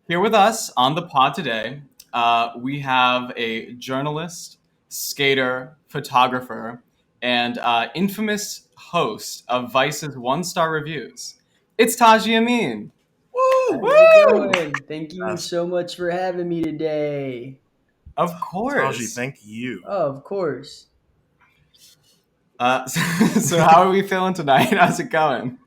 Here with us on the pod today, we have a journalist, skater, photographer, and infamous host of Vice's one-star reviews. It's Taji Ameen. How's it Woo! going? Thank you Yes. so much for having me today. Of Taji, course. thank you. Oh, of course. So how are we feeling tonight? How's it going?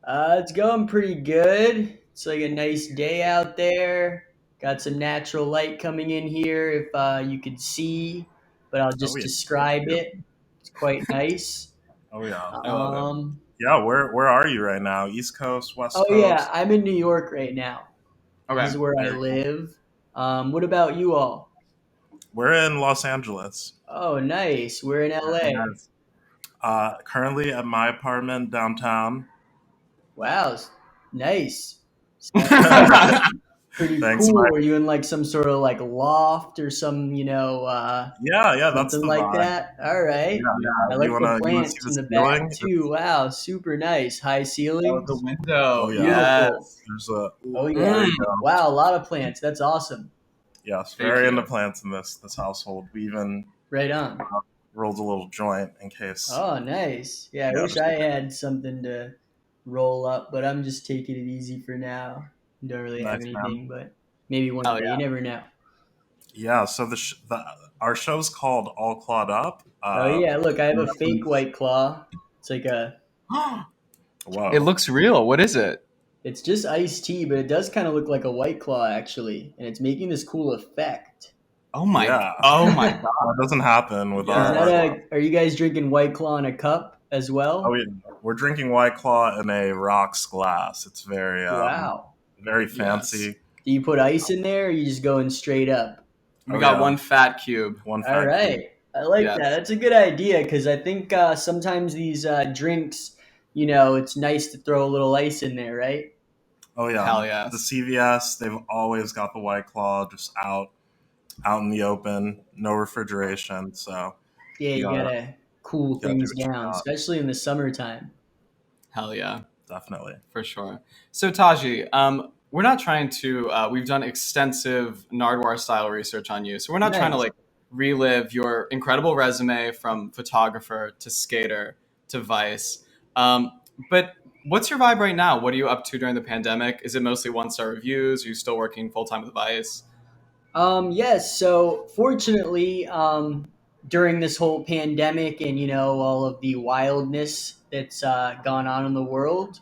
It's going pretty good. It's like a nice day out there. Got some natural light coming in here if you could see, but I'll Oh just yeah, thank describe you. it. It's quite nice. Oh yeah, I love it. Um, yeah. Where are you right now? East Coast, oh West yeah, Coast? I'm in New York right now. This Okay. is where I Very cool. live. What about you all? We're in Los Angeles. Oh, nice. We're in LA. Yes. Currently at my apartment downtown. Wow, nice. Pretty Thanks. cool. Were you in like some sort of like loft or some, Yeah. That's something the like vibe. that? All right. Yeah. I You like the wanna see plants the in the back ceiling? too. Wow, super nice. High Oh, the ceilings. window. Oh yeah. Beautiful. Yes. There's a. Oh yeah. There Mm, you go. Wow, a lot of plants. That's awesome. Yes, thank very into you. plants in this household. We even Right on. rolled a little joint in case. Oh, nice. Yeah, I Yeah. wish I had something to roll up, but I'm just taking it easy for now. Don't really have Nice man. anything, but maybe one Hell day. You yeah. never know. Yeah, so our show's called All Clawed Up. Oh yeah, look, I have a fake Reference- White Claw. It's like a It Whoa. looks real. What is it? It's just iced tea, but it does kind of look like a White Claw actually, and it's making this cool effect. Oh my. Yeah, Oh my Is God. that doesn't happen with Yes. that our. a? Are you guys drinking White Claw in a cup as Oh, well? we're drinking White Claw in a rocks glass. It's Wow. very Yes. fancy. Do you put ice in there, or are you just going straight up? We Oh got yeah, one fat cube. one All fat cube. right, I like that. Yes. That's a good idea because I think sometimes these drinks, it's nice to throw a little ice in there, right? Oh yeah, Hell the yes. CVS they've always got the White Claw just out in the open, no refrigeration. So Yeah, you you gotta gotta cool you gotta do things what you down, got. especially in the summertime. Hell yeah. Definitely. For sure. So Taji, we're not trying to. We've done extensive Nardwar style research on you, so we're not trying to Nice. like relive your incredible resume from photographer to skater to Vice. But what's your vibe right now? What are you up to during the pandemic? Is it mostly one-star reviews? Are you still working full time with Vice? Yes. So fortunately, during this whole pandemic and all of the wildness that's gone on in the world,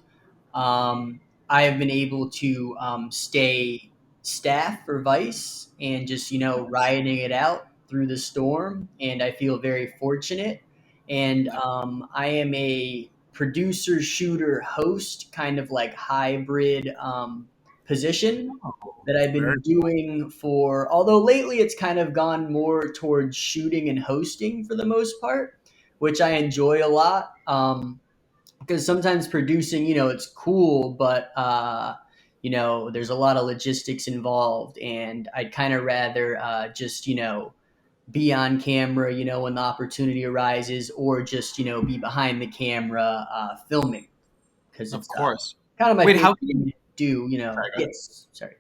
I have been able to stay staff for Vice and just Nice. riding it out through the storm. And I feel very fortunate. And Nice. I am a producer, shooter, host, kind of like hybrid position Oh, that I've Very been doing for, although lately it's kind of gone more towards shooting and hosting for the most part, which I enjoy a lot. Because sometimes producing, it's cool, but, there's a lot of logistics involved. And I'd kind of rather just, be on camera, when the opportunity arises, or just, be behind the camera filming because of it's course. kind of my Wait, favorite how can thing you? to do, Sorry, go ahead. Yes, sorry.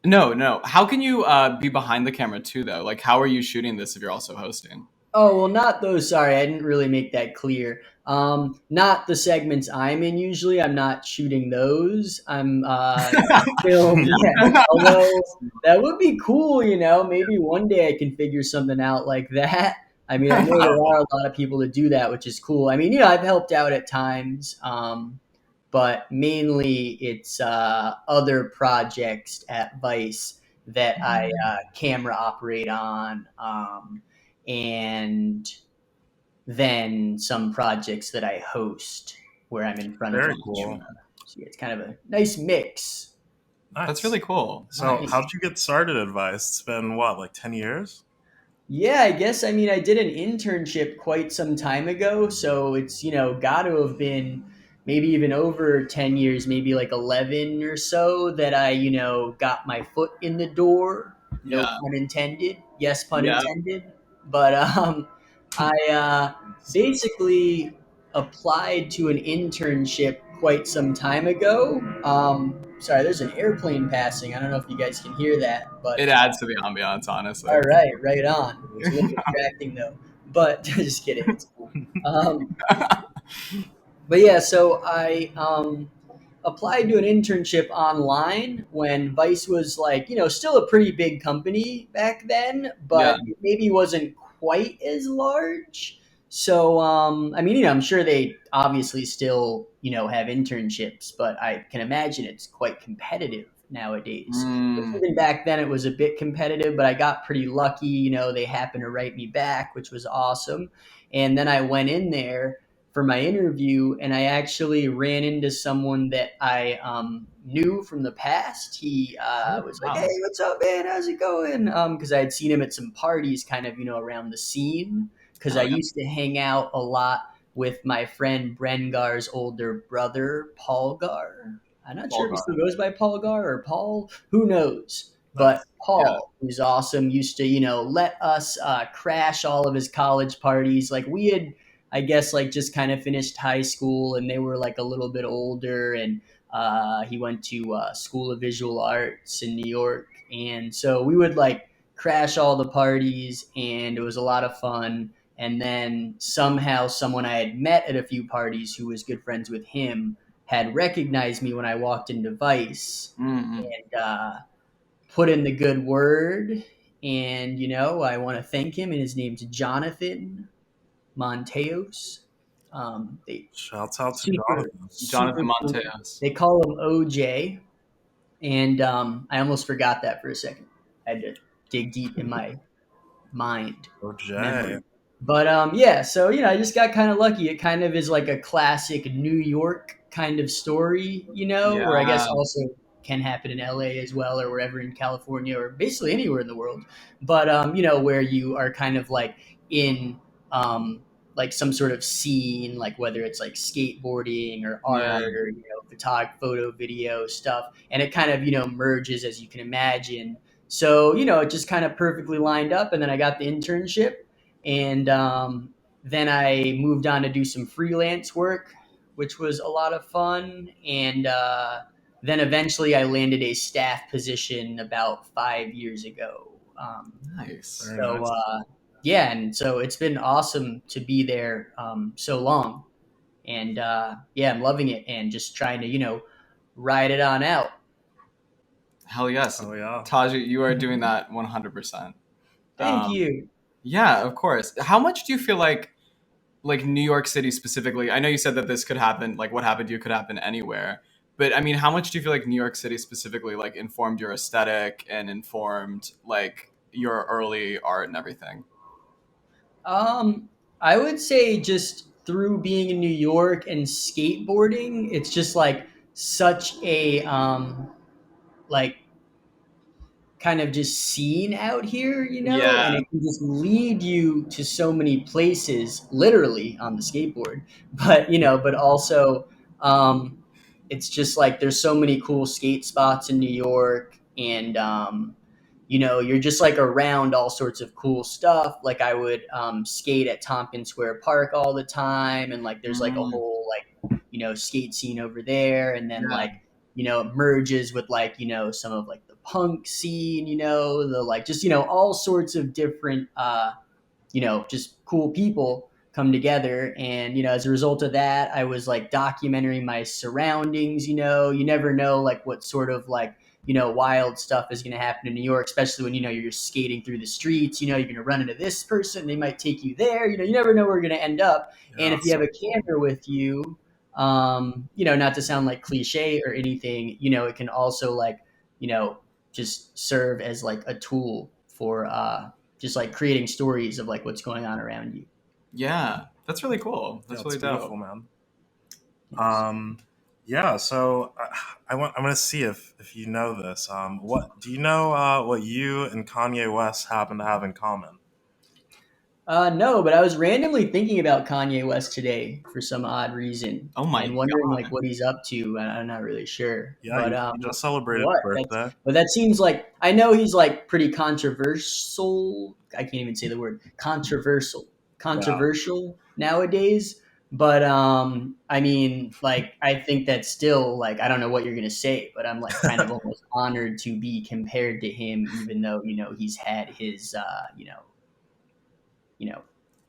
No, no. How can you be behind the camera too, though? Like, how are you shooting this if you're also hosting? Oh, well, not those. Sorry, I didn't really make that clear. Not the segments I'm in usually. I'm not shooting those. I'm film. Yeah. Yeah. Although that would be cool, maybe one day I can figure something out like that. I mean, I know there Oh, are a lot of people that do that, which is cool. I mean, I've helped out at times, but mainly it's other projects at Vice that I camera operate on. And then some projects that I host where I'm in front of very the cool. camera. So yeah, it's kind of a nice mix. That's Nice. really cool. So, Thanks. how'd Nice. you get started at Vice? It's been what, like 10 years? Yeah, I guess I mean I did an internship quite some time ago, so it's got to have been maybe even over 10 years, maybe like 11 or so that I got my foot in the door. No Yeah. pun intended. Yes, pun Yeah. intended. But I basically applied to an internship quite some time ago. Sorry, there's an airplane passing. I don't know if you guys can hear that, It but adds to the ambiance, honestly. all right, right on. It's a little distracting though, but just kidding. It's cool. Um, but yeah, so I applied to an internship online when Vice was like, still a pretty big company back then, Yeah. but it maybe wasn't quite as large. So, I mean, I'm sure they obviously still, have internships, but I can imagine it's quite competitive nowadays. Mm, Even back then, it was a bit competitive, but I got pretty lucky. They happened to write me back, which was awesome. And then I went in there for my interview, and I actually ran into someone that I knew from the past. He oh, was like, "Hey, wow. what's up, man? How's it going?" Because I had seen him at some parties, kind of, around the scene. Because I Hell yeah. used to hang out a lot with my friend Brengar's older brother, Paul Gar. I'm not sure if he Bulgar. still goes by Paul Gar or Paul. Who knows? But Nice. Yeah. Paul, who's awesome, used to, let us crash all of his college parties. Like we had, I guess, like just kind of finished high school, and they were like a little bit older, and he went to School of Visual Arts in New York, and so we would like crash all the parties, and it was a lot of fun. And then somehow someone I had met at a few parties who was good friends with him had recognized me when I walked into Vice Mm-mm. and put in the good word. And, I want to thank him, and his name's Jonathan Monteos. They Shouts out to super Jonathan. Jonathan super cool. Mateos. They call him OJ, and I almost forgot that for a second. I had to dig deep in my mind OJ. memory. But yeah, so I just got kind of lucky. It kind of is like a classic New York kind of story, where I guess Yeah. also can happen in LA as well, or wherever in California, or basically anywhere in the world. But where you are kind of like in like some sort of scene, like whether it's like skateboarding or Yeah. art or photo, video stuff, and it kind of merges, as you can imagine. So it just kind of perfectly lined up, and then I got the internship, and then I moved on to do some freelance work, which was a lot of fun. And then eventually I landed a staff position about 5 years ago. Nice. Very So nice. yeah, and so it's been awesome to be there so long. And yeah, I'm loving it and just trying to, ride it on out. Hell yes. Oh yeah. Taji, you are doing that 100%. Thank Um, you. yeah, of course. How much do you feel like New York City specifically? I know you said that this could happen, like what happened to you could happen anywhere. But I mean, how much do you feel like New York City specifically like informed your aesthetic and informed like your early art and everything? Um, I would say just through being in New York and skateboarding, it's just like such a like kind of just scene out here, and Yeah. it can just lead you to so many places, literally on the skateboard. But but also, um, it's just like there's so many cool skate spots in New York, and you're just like around all sorts of cool stuff. Like I would skate at Tompkins Square Park all the time, and like there's like a Mm, whole like skate scene over there, and then yeah. like it merges with like some of like the punk scene, the like just all sorts of different just cool people come together. And as a result of that, I was like documenting my surroundings. You never know like what sort of like wild stuff is going to happen in New York, especially when you're skating through the streets. You're going to run into this person, they might take you there. You never know where you're going to end up. And Yeah. if you have a camera with you, not to sound like cliche or anything, it can also like you know just serve as like a tool for just like creating stories of like what's going on around you. Yeah. That's really cool. Yeah, That's it's really beautiful, dope. man. Yes. Um, yeah. So I'm gonna see if you know this. What do you know? What you and Kanye West happen to have in common? No, but I was randomly thinking about Kanye West today for some odd reason Oh my and wondering like god. what he's up to. And I'm not really sure, Yeah, but you just celebrated what? his That's birthday. but that seems like I know he's like pretty controversial. I can't even say the word controversial. Yeah. Controversial nowadays, But I mean, like, I think that's still like, I don't know what you're gonna say, but I'm like kind of almost honored to be compared to him, even though he's had his you know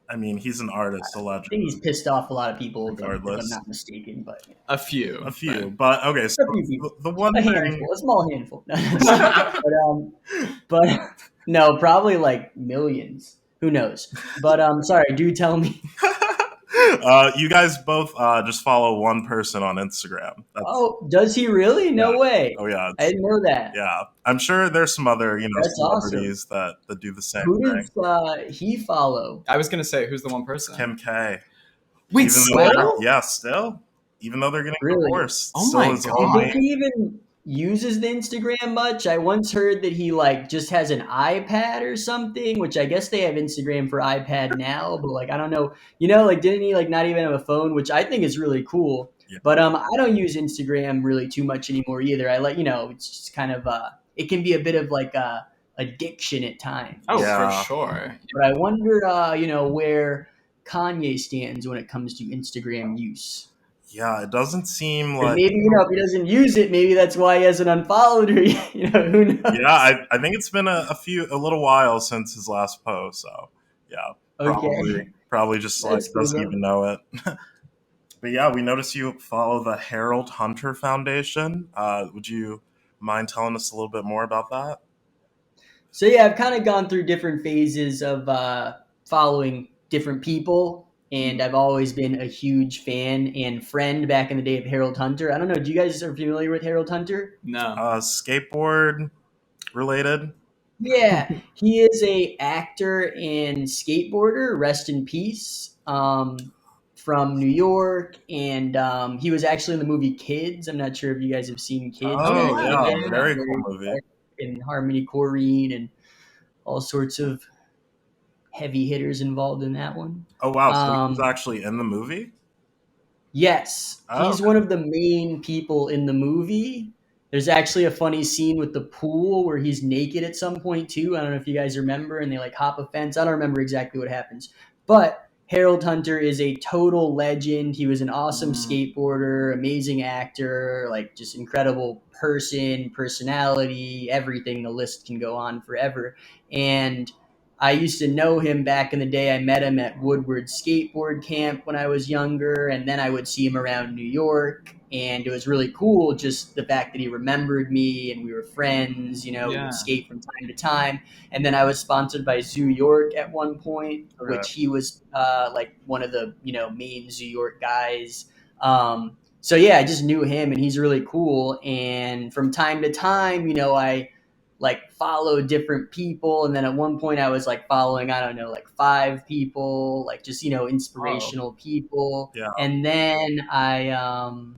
I mean, he's an artist, a I think he's legend, pissed off a lot of people if I'm regardless. not mistaken, but A A few, few, but but okay. So a few people, the one a thing, handful, a small handful. No, I'm just kidding. But no, probably like millions. Who knows? But sorry, do tell me. you guys both just follow one person on Instagram. That's Oh, does he really? yeah. No way. Oh yeah, I didn't know that. yeah. I'm sure there's some other That's awesome. celebrities that do the same Who thing. does he follow? I was gonna say, who's the one person? Kim K. Wait, Even though they're still? Wow, yeah, still, even though they're getting really? divorced, Oh still my is Do you think god. he even uses the Instagram much? I once heard that he like just has an iPad or something, which I guess they have Instagram for iPad now, but like I don't know. Like didn't he like not even have a phone, which I think is really cool. yeah, But I don't use Instagram really too much anymore either. I let it's just kind of it can be a bit of like a addiction at Oh, times. for yeah, sure. But I wonder where Kanye stands when it comes to Instagram use. yeah. It doesn't seem Because like maybe if he doesn't use it, maybe that's why he hasn't unfollowed her. Who yeah. knows? I think it's been a little while since his last post. So yeah, Okay, probably just like that's cool doesn't though. even know it. But yeah, we noticed you follow the Harold Hunter Foundation. Would you mind telling us a little bit more about that? So yeah, I've kind of gone through different phases of following different people, and I've always been a huge fan and friend back in the day of Harold Hunter. I don't know. Do you guys are familiar with Harold Hunter? No. Skateboard related. Yeah, he is a actor and skateboarder. Rest in peace. From New York, and he was actually in the movie Kids. I'm not sure if you guys have seen Kids Oh Oh yet. yeah, yeah, yeah, yeah. very cool Very movie. and Harmony Korine and all sorts of heavy hitters involved in that one. Oh wow, so he was Um, actually in the movie. yes, Oh he's one of the main people in the movie. There's actually a funny scene with the pool where he's naked at some point too. I don't know if you guys remember, and they like hop a fence. I don't remember exactly what happens, but Harold Hunter is a total legend. He was an awesome Mm. skateboarder, amazing actor, like just incredible person, personality, everything. The list can go on forever. And I used to know him back in the day. I met him at Woodward Skateboard Camp when I was younger, and then I would see him around New York. And it was really cool just the fact that he remembered me and we were friends. We would Yeah. skate from time to time. And then I was sponsored by Zoo York at one point, okay. which he was like one of the main Zoo York guys. So yeah, I just knew him, and he's really cool. And from time to time, I like follow different people, and then at one point I was like following, I don't know, like five people, like just Oh. inspirational people. Yeah. And then I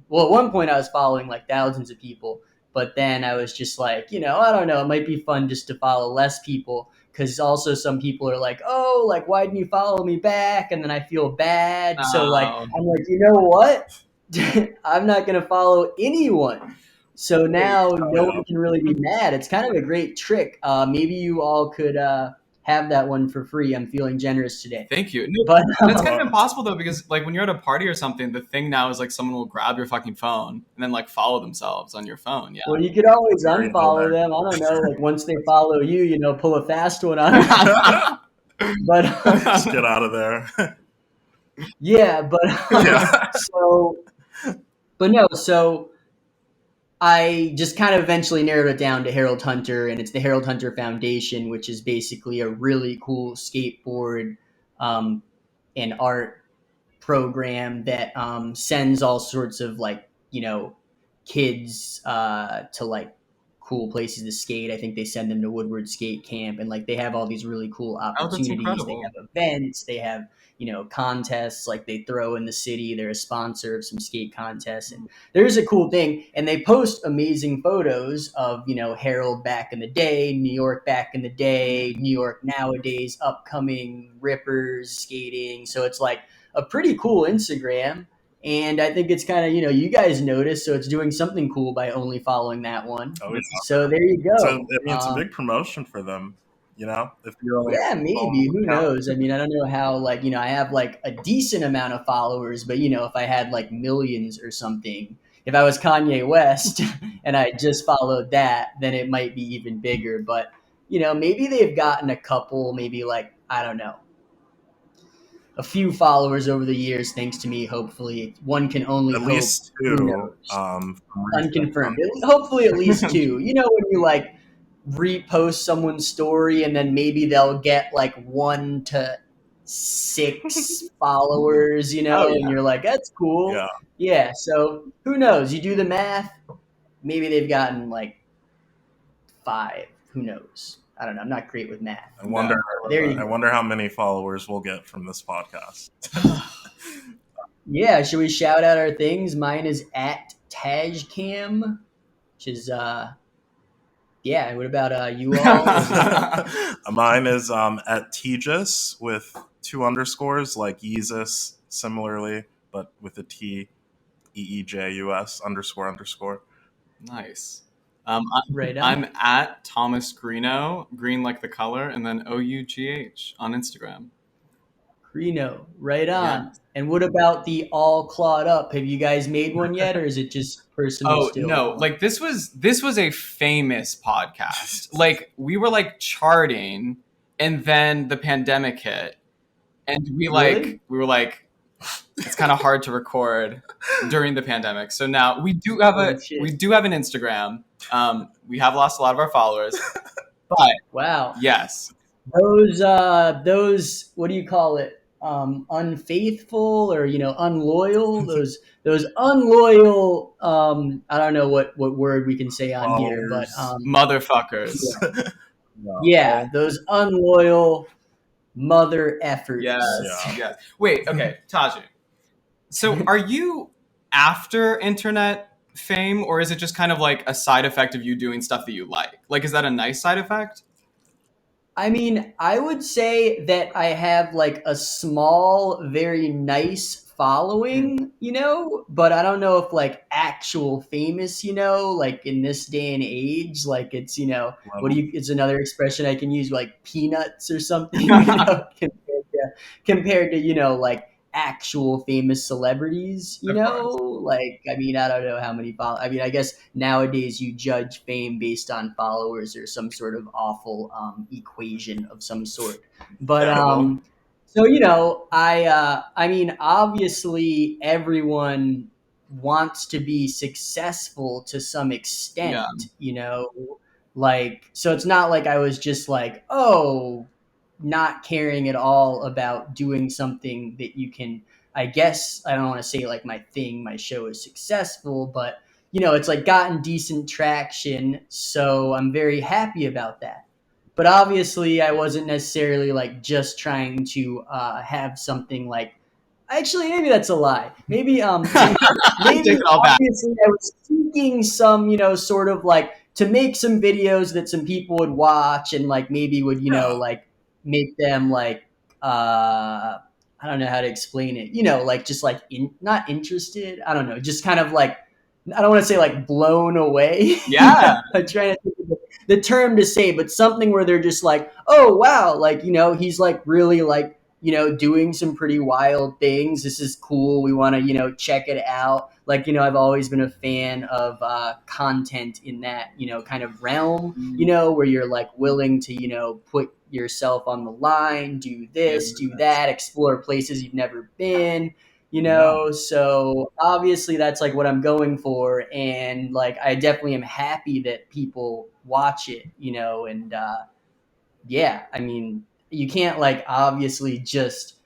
well, at one point I was following like thousands of people, but then I was just like, I don't know, it might be fun just to follow less people, because also some people are like, oh, like why didn't you follow me back? And then I feel bad, so like Oh. I'm like, you know what? I'm not going to follow anyone. So now Oh no yeah. one can really be mad. It's kind of a great trick. Maybe you all could have that one for free. I'm feeling generous today. Thank you. No, But that's kind of Well, impossible though, because like when you're at a party or something, the thing now is like someone will grab your fucking phone and then like follow themselves on your phone. Yeah. well, you could always you already know unfollow them. I don't know. Like once they follow you, pull a fast one on them. there. But Just get out of there. yeah, but Yeah. so, but no, so I just kind of eventually narrowed it down to Harold Hunter, and it's the Harold Hunter Foundation, which is basically a really cool skateboard um, and art program that sends all sorts of like kids to like cool places to skate. I think they send them to Woodward Skate Camp, and like they have all these really cool Oh, that's opportunities. They incredible. have events, they have contests like they throw in the city. They're a sponsor of some skate contests, and there's a cool thing. And they post amazing photos of Harold back in the day, New York back in the day, New York nowadays, upcoming rippers skating. So it's like a pretty cool Instagram. And I think it's kind of, you guys notice, so it's doing something cool by only following that one. Oh yeah. So there you So I go. mean, it's a big promotion for them. if you're only Yeah, following maybe. one Who account. knows? I mean, I don't know how, like, I have like a decent amount of followers, but if I had like millions or something, if I was Kanye West and I just followed that, then it might be even bigger. But, maybe they've gotten a couple, maybe like, I don't know, a few followers over the years, thanks to me, hopefully. One can only At hope. least Who two, knows? from recent Unconfirmed. content. Hopefully, at least two. When you like repost someone's story and then maybe they'll get like 1 to 6 followers, Oh and yeah. you're like, that's cool. Yeah, Yeah. So who knows? You do the math. Maybe they've gotten like 5. Who knows? I don't know. I'm not great with math. I wonder. No. But there you I go. wonder how many followers we'll get from this podcast. Yeah. Should we shout out our things? Mine is at Tajcam, which is yeah. What about you all? What is it? Mine is at Tejas with 2 underscores, like Yeezus, similarly, but with a T, EEJUS underscore underscore. Nice. Right on. I'm at Thomas Greeno, green like the color, and then OUGH on Instagram. Reno, right Yeah. on. And what about the all clawed up? Have you guys made one yet, or is it just personal Oh still? no, like this was a famous podcast. Like we were like charting, and then the pandemic hit, and Really? we were like, it's kind of hard to record during the pandemic. So now Oh shit! we do have an Instagram. We have lost a lot of our followers, but Wow. yes, Those what do you call it? Unfaithful or unloyal? Those unloyal. I don't know what word we can say on here, but Followers. motherfuckers. yeah, No. yeah, those unloyal mother efforts. Yes, Yeah. yes. Wait, okay, Taji. So are you after internet fame, or is it just kind of like a side effect of you doing stuff that you like? Like, is that a nice side effect? I mean, I would say that I have like a small, very nice Mm. following, but I don't know if like actual famous, like in this day and age, like it's, Level. it's another expression I can use, like peanuts or something, compared to, like actual famous celebrities, Of course. like, I mean, I don't know how many follow. I mean, I guess nowadays you judge fame based on followers or some sort of awful equation of some sort. But Terrible. so I mean, obviously everyone wants to be successful to some Yeah, extent, like, so it's not like I was just like, oh, not caring at all about doing something that you can, I guess, I don't want to say like my show is successful, but it's like gotten decent traction, so I'm very happy about that. But obviously I wasn't necessarily like just trying to have something like, actually, maybe that's a lie. Maybe I take maybe it all back. obviously I was seeking some, sort of like to make some videos that some people would watch and like maybe would, Yeah. like make them like I don't know how to explain it. Like just like not interested. I don't know. Just kind of like, I don't want to say like blown away. Yeah, I'm trying to think of the term to say, but something where they're just like, oh wow, like he's like really like doing some pretty wild things. This is cool. We want to check it out. Like I've always been a fan of content in that kind of realm. Where you're like willing to put yourself on the line, do yeah, this, do that, explore places you've never been. Yeah. So obviously that's like what I'm going for, and like I definitely am happy that people watch it, and yeah, I mean, you can't like obviously just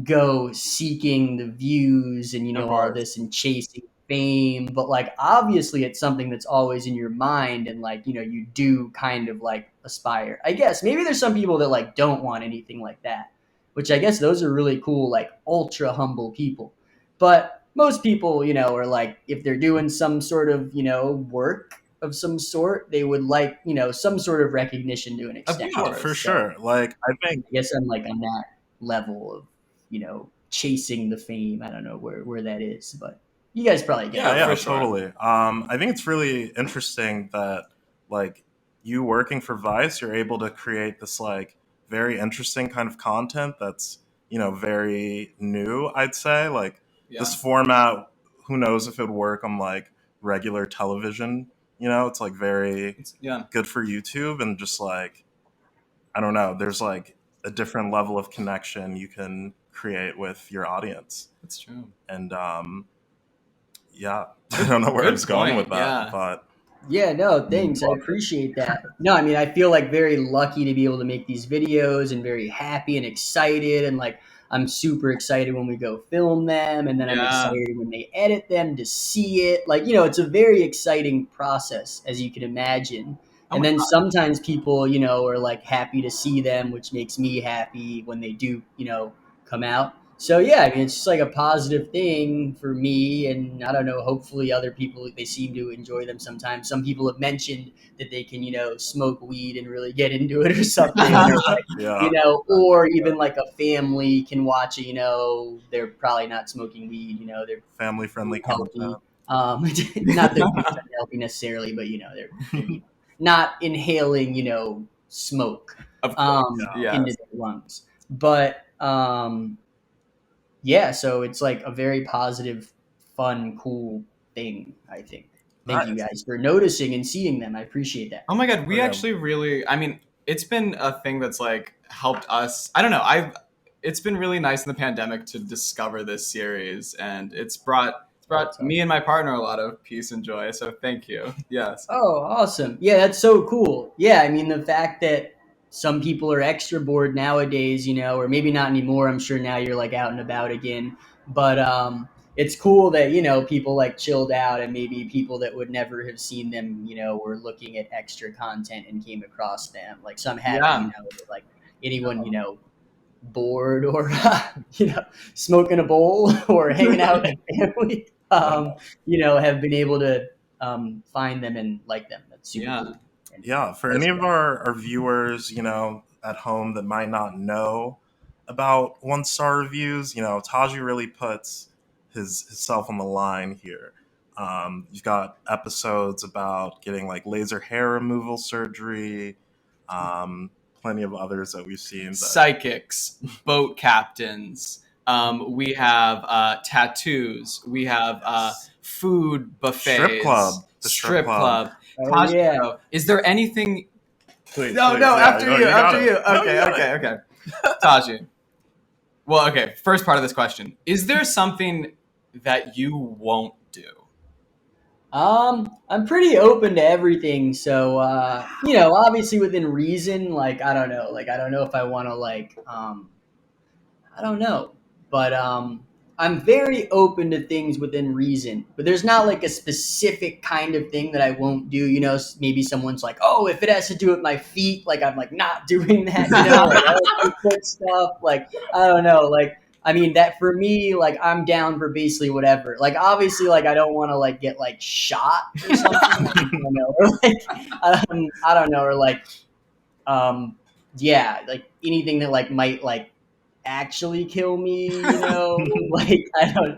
go seeking the views and of all course. this and chasing fame, but like obviously it's something that's always in your mind, and like you do kind of like aspire, I guess. Maybe there's some people that like don't want anything like that, which I guess those are really cool, like ultra humble people. But most people are like, if they're doing some sort of work of some sort, they would like some sort of recognition to an Of extent. Yeah, for course. So sure. Like, I think, I guess I'm like on that level of, chasing the fame. I don't know where that is, but you guys probably get yeah, Oh, it. for yeah, sure. totally. I think it's really interesting that, like, you working for Vice, you're able to create this like very interesting kind of content that's, very new, I'd say. Like Yeah. this format, who knows if it would work on like regular television, it's like very Yeah. good for YouTube, and just like, I don't know, there's like a different level of connection you can create with your audience. That's true. And yeah, I don't know where I was going with that, yeah. but Yeah, no, thanks. I appreciate that. No, I mean, I feel like very lucky to be able to make these videos and very happy and excited. And like, I'm super excited when we go film them. And then I'm Yeah. excited when they edit them to see it. Like, it's a very exciting process, as you can imagine. Oh And my then God. sometimes people, are like happy to see them, which makes me happy when they do, come out. So yeah, I mean, it's just like a positive thing for me, and I don't know. Hopefully, other people they seem to enjoy them sometimes. Some people have mentioned that they can, smoke weed and really get into it or something, or like, yeah, or even like a family can watch it. They're probably not smoking weed. They're family friendly healthy. content. Not that it's unhealthy necessarily, but they're not inhaling, smoke Of course. Yes. into their lungs. But yeah, so it's like a very positive, fun, cool thing, I think. Thank you Nice. guys for noticing and seeing them. I appreciate that. Oh my God, we Yeah. actually really, I mean, it's been a thing that's like helped us. I don't know. It's been really nice in the pandemic to discover this series, and it's brought me and my partner a lot of peace and joy. So thank you. Yes. Oh, awesome. Yeah, that's so cool. Yeah, I mean, the fact that some people are extra bored nowadays, or maybe not anymore. I'm sure now you're like out and about again. But it's cool that, people like chilled out, and maybe people that would never have seen them, were looking at extra content and came across them. Like, so I'm happy, Yeah. that like anyone, bored or, smoking a bowl or hanging out with family, have been able to find them and like them. That's super Yeah. cool. And Yeah, for any of our viewers, at home that might not know about 1-star reviews, Taji really puts himself on the line here. You've got episodes about getting like laser hair removal surgery, plenty of others that we've seen. Psychics, boat captains. We have tattoos. We have food buffets. Strip club. The Strip club. Oh, Taji, yeah. bro, is there anything? Please, No, please. no, Yeah, after you, got after it. you. No, Okay, got okay, it. okay. Taji. Well, okay. First part of this question: is there something that you won't do? I'm pretty open to everything. So, obviously within reason, like, I don't know, if I want to I don't know, but I'm very open to things within reason. But there's not like a specific kind of thing that I won't do. Maybe someone's like, "Oh, if it has to do with my feet," like I'm like not doing that. Like I don't do foot stuff. Like I don't know. Like I mean, that for me, like I'm down for basically whatever. Like obviously, like I don't want to like get like shot or something. I don't know, or like I don't know, or like yeah, like anything that like might like actually kill me, like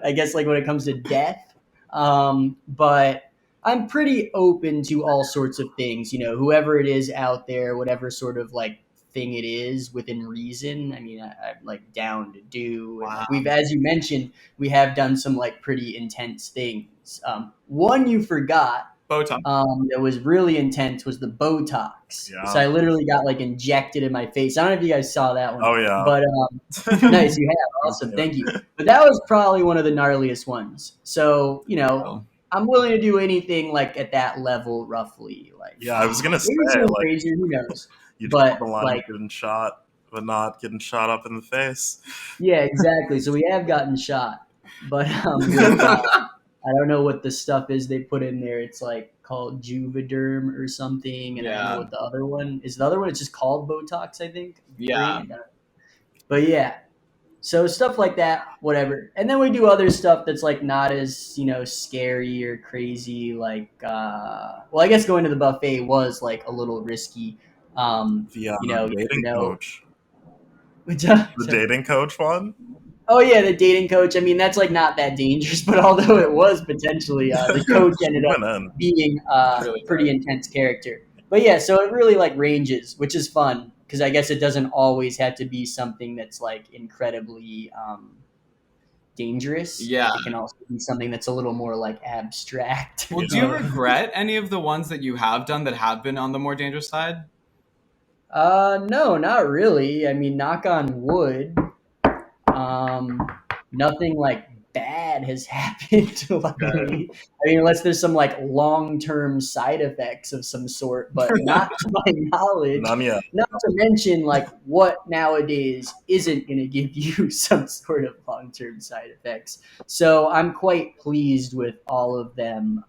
I guess like when it comes to death. But I'm pretty open to all sorts of things, whoever it is out there, whatever sort of like thing it is within reason. I mean, I'm like down to do. And Wow. like we've, as you mentioned, we have done some like pretty intense things. One you forgot Botox. that was really intense was the Botox. Yeah. So I literally got like injected in my face. I don't know if you guys saw that one. Oh, yeah. But nice, you have. Awesome, thank you. But that was probably one of the gnarliest ones. So Oh. I'm willing to do anything like at that level, roughly. Like Yeah, I was gonna say, maybe some like, crazier, who knows? you But, draw the line like- of getting shot, but not getting shot up in the face. Yeah, exactly. So we have gotten shot, but I don't know what the stuff is they put in there. It's like called Juvederm or something, and I don't Yeah. know what the other one is. The other one it's just called Botox, I think. Yeah. But yeah, so stuff like that, whatever. And then we do other stuff that's like not as scary or crazy. Like, well, I guess going to the buffet was like a little risky. The You never dating know. coach. The The dating coach one? Oh yeah, the dating coach. I mean, that's like not that dangerous, but although it was potentially, the coach ended up Went in. being Really pretty intense character. But yeah, so it really like ranges, which is fun because I guess it doesn't always have to be something that's like incredibly dangerous. Yeah. Like it can also be something that's a little more like abstract. Well, do you regret any of the ones that you have done that have been on the more dangerous side? No, not really. I mean, knock on wood. Um, Nothing like bad has happened, luckily. I mean, unless there's some like long-term side effects of some sort, but not to my knowledge. None yet. Not to mention like what nowadays isn't going to give you some sort of long-term side effects. So I'm quite pleased with all of them.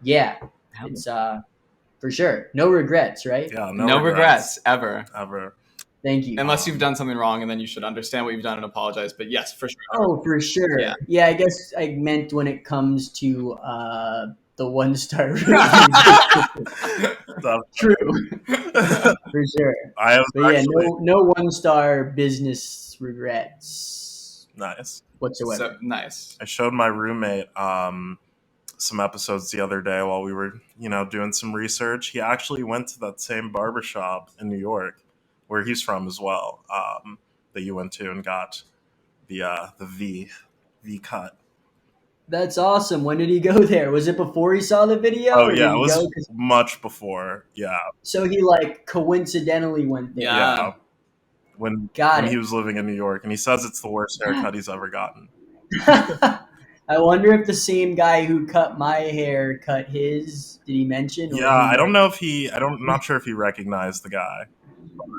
Yeah, it's for sure. No regrets, right? Yeah, No regrets ever. Thank you. Unless you've done something wrong, and then you should understand what you've done and apologize. But yes, for sure. Oh, for sure. Yeah. Yeah, I guess I meant when it comes to the 1-star reviews. True, for sure. But yeah, no 1-star business regrets Nice. whatsoever. So nice. I showed my roommate some episodes the other day while we were, doing some research. He actually went to that same barbershop in New York, where he's from as well, that you went to and got the V cut. That's awesome. When did he go there? Was it before he saw the video? Oh or yeah, did he it was go? much before. Yeah. So he like coincidentally went there. Yeah. When Got it. he was living in New York, and he says it's the worst haircut he's ever gotten. I wonder if the same guy who cut my hair cut his. Did he mention? Yeah, I don't know if I'm not sure if he recognized the guy.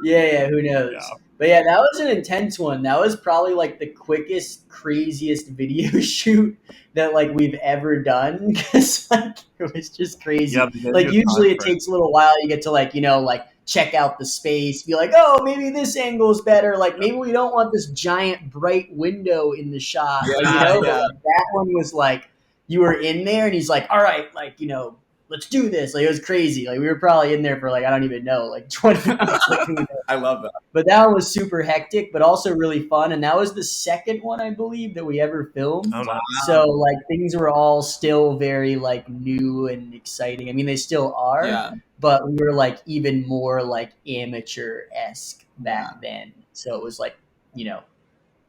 Yeah, who knows? Yeah. But yeah, that was an intense one. That was probably like the quickest, craziest video shoot that like we've ever done because like it was just crazy. Yeah, like usually it takes a little while. You get to like like check out the space, be like, oh, maybe this angle is better. Like maybe we don't want this giant bright window in the shot. Yeah, But that one was like you were in there and he's like, all right, like let's do this. Like it was crazy. Like we were probably in there for like I don't even know, like 20 minutes. I love that. But that one was super hectic, but also really fun. And that was the second one, I believe, that we ever filmed. Oh, wow. So like things were all still very like new and exciting. I mean, they still are, but we were like even more like amateur-esque back then. So it was like,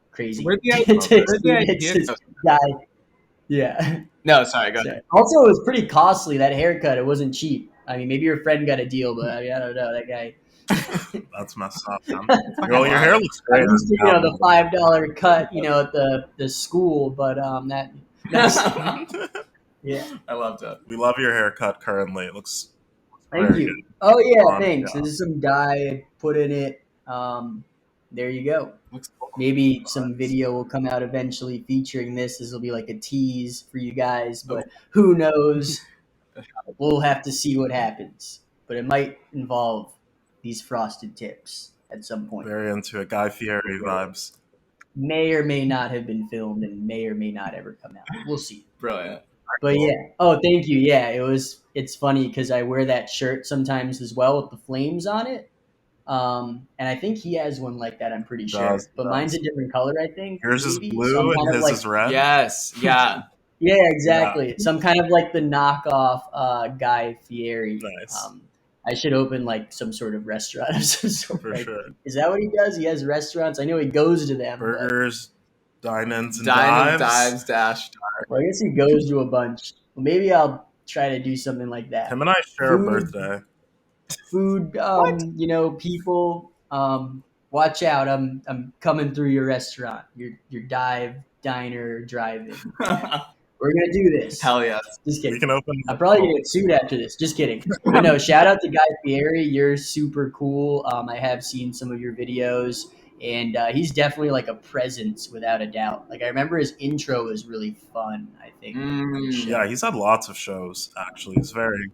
crazy. Where'd the idea guy. Yeah. No, sorry, go ahead. Also, it was pretty costly, that haircut. It wasn't cheap. I mean, maybe your friend got a deal, but I don't know. That guy. That's messed up, man. Well, your hair looks great. At least, the $5 cut, at the school, but that's yeah. I loved it. We love your haircut currently. It looks Thank you. good. Oh yeah, thanks. This is some dye I put in it. There you go. Looks cool. Maybe some video will come out eventually featuring this. This will be like a tease for you guys, but who knows? We'll have to see what happens. But it might involve these frosted tips at some point. Very into it. Guy Fieri vibes. May or may not have been filmed and may or may not ever come out. We'll see. Brilliant. But yeah. Oh, thank you. Yeah, it's funny because I wear that shirt sometimes as well with the flames on it. And I think he has one like that, I'm pretty sure. But mine's a different color, I think. Yours is blue and his is red? Yes. Yeah. Yeah, exactly. Yeah. Some kind of like the knockoff Guy Fieri. Nice. I should open like some sort of restaurant of some sort. For sure. Is that what he does? He has restaurants. I know he goes to them. Burgers, dine-ins, and dives, dash. Well, I guess he goes to a bunch. Well, maybe I'll try to do something like that. Him and I share a birthday. Food, people, watch out. I'm coming through your restaurant. Your diner, drive-in. Yeah. We're gonna do this. Hell yes. Just kidding. We can open. I'm probably gonna get sued after this. Just kidding. But no, shout out to Guy Fieri. You're super cool. I have seen some of your videos, and he's definitely like a presence without a doubt. Like I remember his intro was really fun. I think. Yeah, he's had lots of shows. Actually, he's very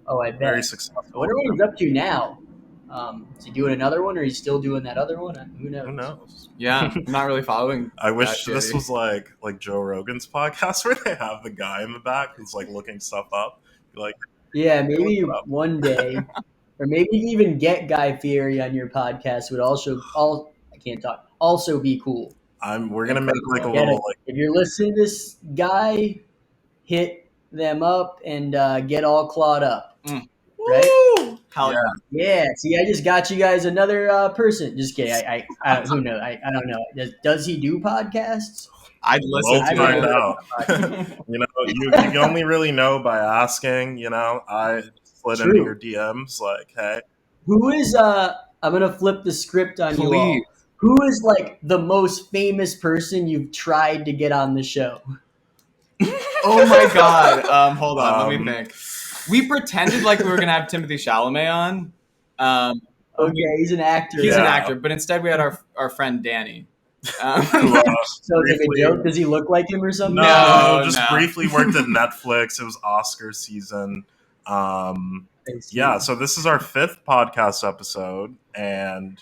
successful. I wonder what he's up to now. Is he doing another one, or he's still doing that other one? Who knows? Who knows? Yeah, I'm not really following. I wish this was like Joe Rogan's podcast where they have the guy in the back who's like looking stuff up. Like, yeah, maybe one day, or maybe even get Guy Fieri on your podcast would also be cool. We're gonna make like a little like. If you're listening to this guy, hit them up and get all clawed up. Right? Hell Yeah. Yeah, see, I just got you guys another person. Just kidding. I who knows? I don't know. Does he do podcasts? I'd We'll listen I've to never find heard out. of a podcast. You can only really know by asking. I slid into your True. DMs like, hey, Who is I'm gonna flip the script on you Please. all. Who is like the most famous person you've tried to get on the show? Oh my God. Hold on. Let me um, think. We pretended like we were gonna have Timothy Chalamet on. Okay, he's an actor, He's an right? Yeah. actor, but instead we had our friend Danny. who Um, So it's like a briefly, joke. Does he look like him or something? no, No, just no. briefly worked at Netflix. It was Oscar season. I see. Yeah, so this is our 5th podcast episode, and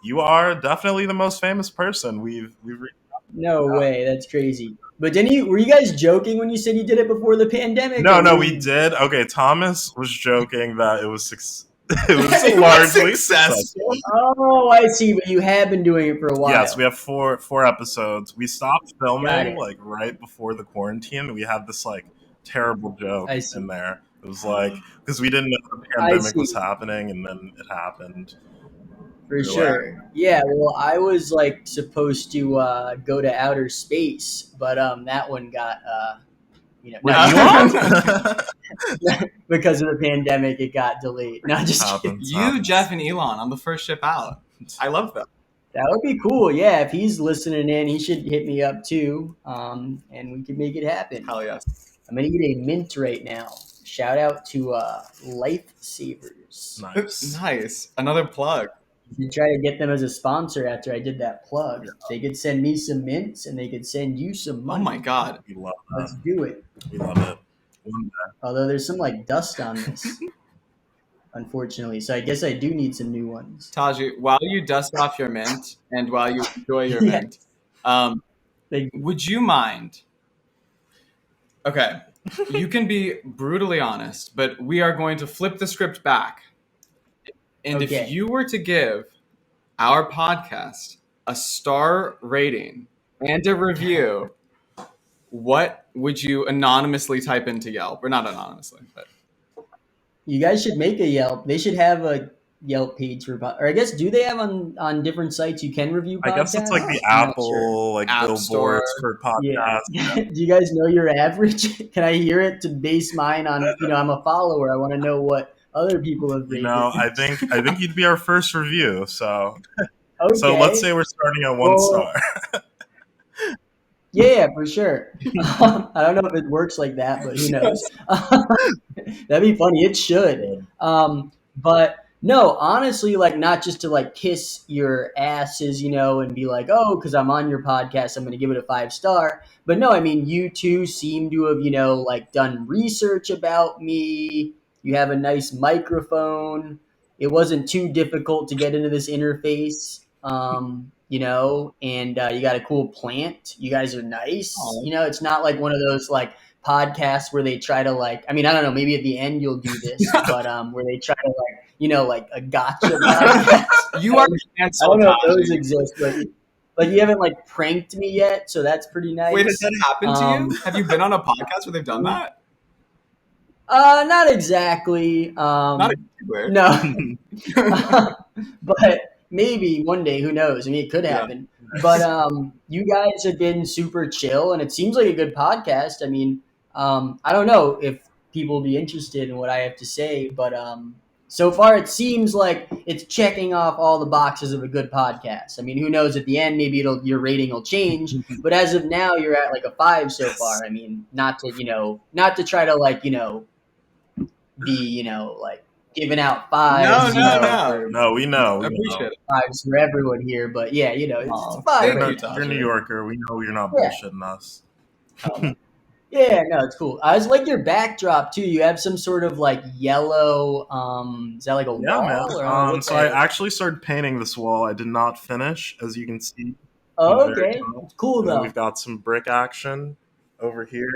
you are definitely the most famous person we've reached. No way, that's crazy. But didn't you? Were you guys joking when you said you did it before the pandemic? No, Or no, were we you? did. Okay, Thomas was joking that it was it was It was largely successful. successful. Oh, I see. But you have been doing it for a while. Yes, we have four episodes. We stopped Got filming it. like right before the quarantine. We had this like terrible joke I see. in there. It was like because we didn't know the I pandemic was see. happening, and then it happened. For We were like, sure. Yeah, well, I was like supposed to go to outer space, but that one got wait, no, just Elon? because of the pandemic, it got delayed. No, just kidding. Happens. You, Jeff, and Elon on the first ship out. I love that. That would be cool. Yeah, if he's listening in, he should hit me up too, and we could make it happen. Hell yes. I'm gonna eat a mint right now. Shout out to Lifesavers. Nice. Nice. Another plug. You try to get them as a sponsor after I did that plug. Yeah. They could send me some mints and they could send you some Oh money. my God. We love Let's that. do it. We love it. One day. Although there's some like dust on this, unfortunately. So I guess I do need some new ones. Taji, while you dust off your mint and while you enjoy your Yeah. mint, They, would you mind? Okay, you can be brutally honest, but we are going to flip the script back. And Okay. if you were to give our podcast a star rating and a review, what would you anonymously type into Yelp? Or not anonymously, but you guys should make a Yelp. They should have a Yelp page for or I guess do they have on different sites you can review podcasts? I guess it's like the I'm not Apple sure. like App billboards Store. for Yeah. podcasts. Do you guys know your average? Can I hear it to base mine on, I'm a follower. I want to know what other people have rated. I think you'd be our first review. So Okay. so let's say we're starting at 1 Well, star. Yeah, for sure. I don't know if it works like that, but who knows? That'd be funny. It should. But no, honestly, like not just to like kiss your asses, and be like, oh, because I'm on your podcast, I'm going to give it a 5-star. But no, I mean, you two seem to have, like done research about me. You have a nice microphone. It wasn't too difficult to get into this interface. And you got a cool plant. You guys are nice. Oh. It's not like one of those like podcasts where they try to like, I mean, I don't know, maybe at the end you'll do this, but where they try to like, like a gotcha podcast. you are I canceled. don't know if those Taji. exist, but like you haven't like pranked me yet, so that's pretty nice. Wait, has that happened to Um, you? Have you been on a podcast where they've done that? Not exactly. Not weird. No. But maybe one day, who knows? I mean, it could Yeah. happen. But you guys have been super chill, and it seems like a good podcast. I mean, I don't know if people will be interested in what I have to say, but so far it seems like it's checking off all the boxes of a good podcast. I mean, who knows? At the end, maybe your rating will change. But as of now, you're at like a 5 so far. I mean, not to try to like be like giving out 5s. No. No, we know. I appreciate it. 5s for everyone here, but yeah, it's Aw, 5. thank right you, now. Taji. You're a New Yorker. We know you're not Yeah. bullshitting us. Yeah, no, it's cool. I was like your backdrop too. You have some sort of like yellow. Is that like a Yeah, wall? man. Or what So that I is? actually started painting this wall. I did not finish, as you can see. Oh, on the very okay, top. cool And then though. we've got some brick action over here.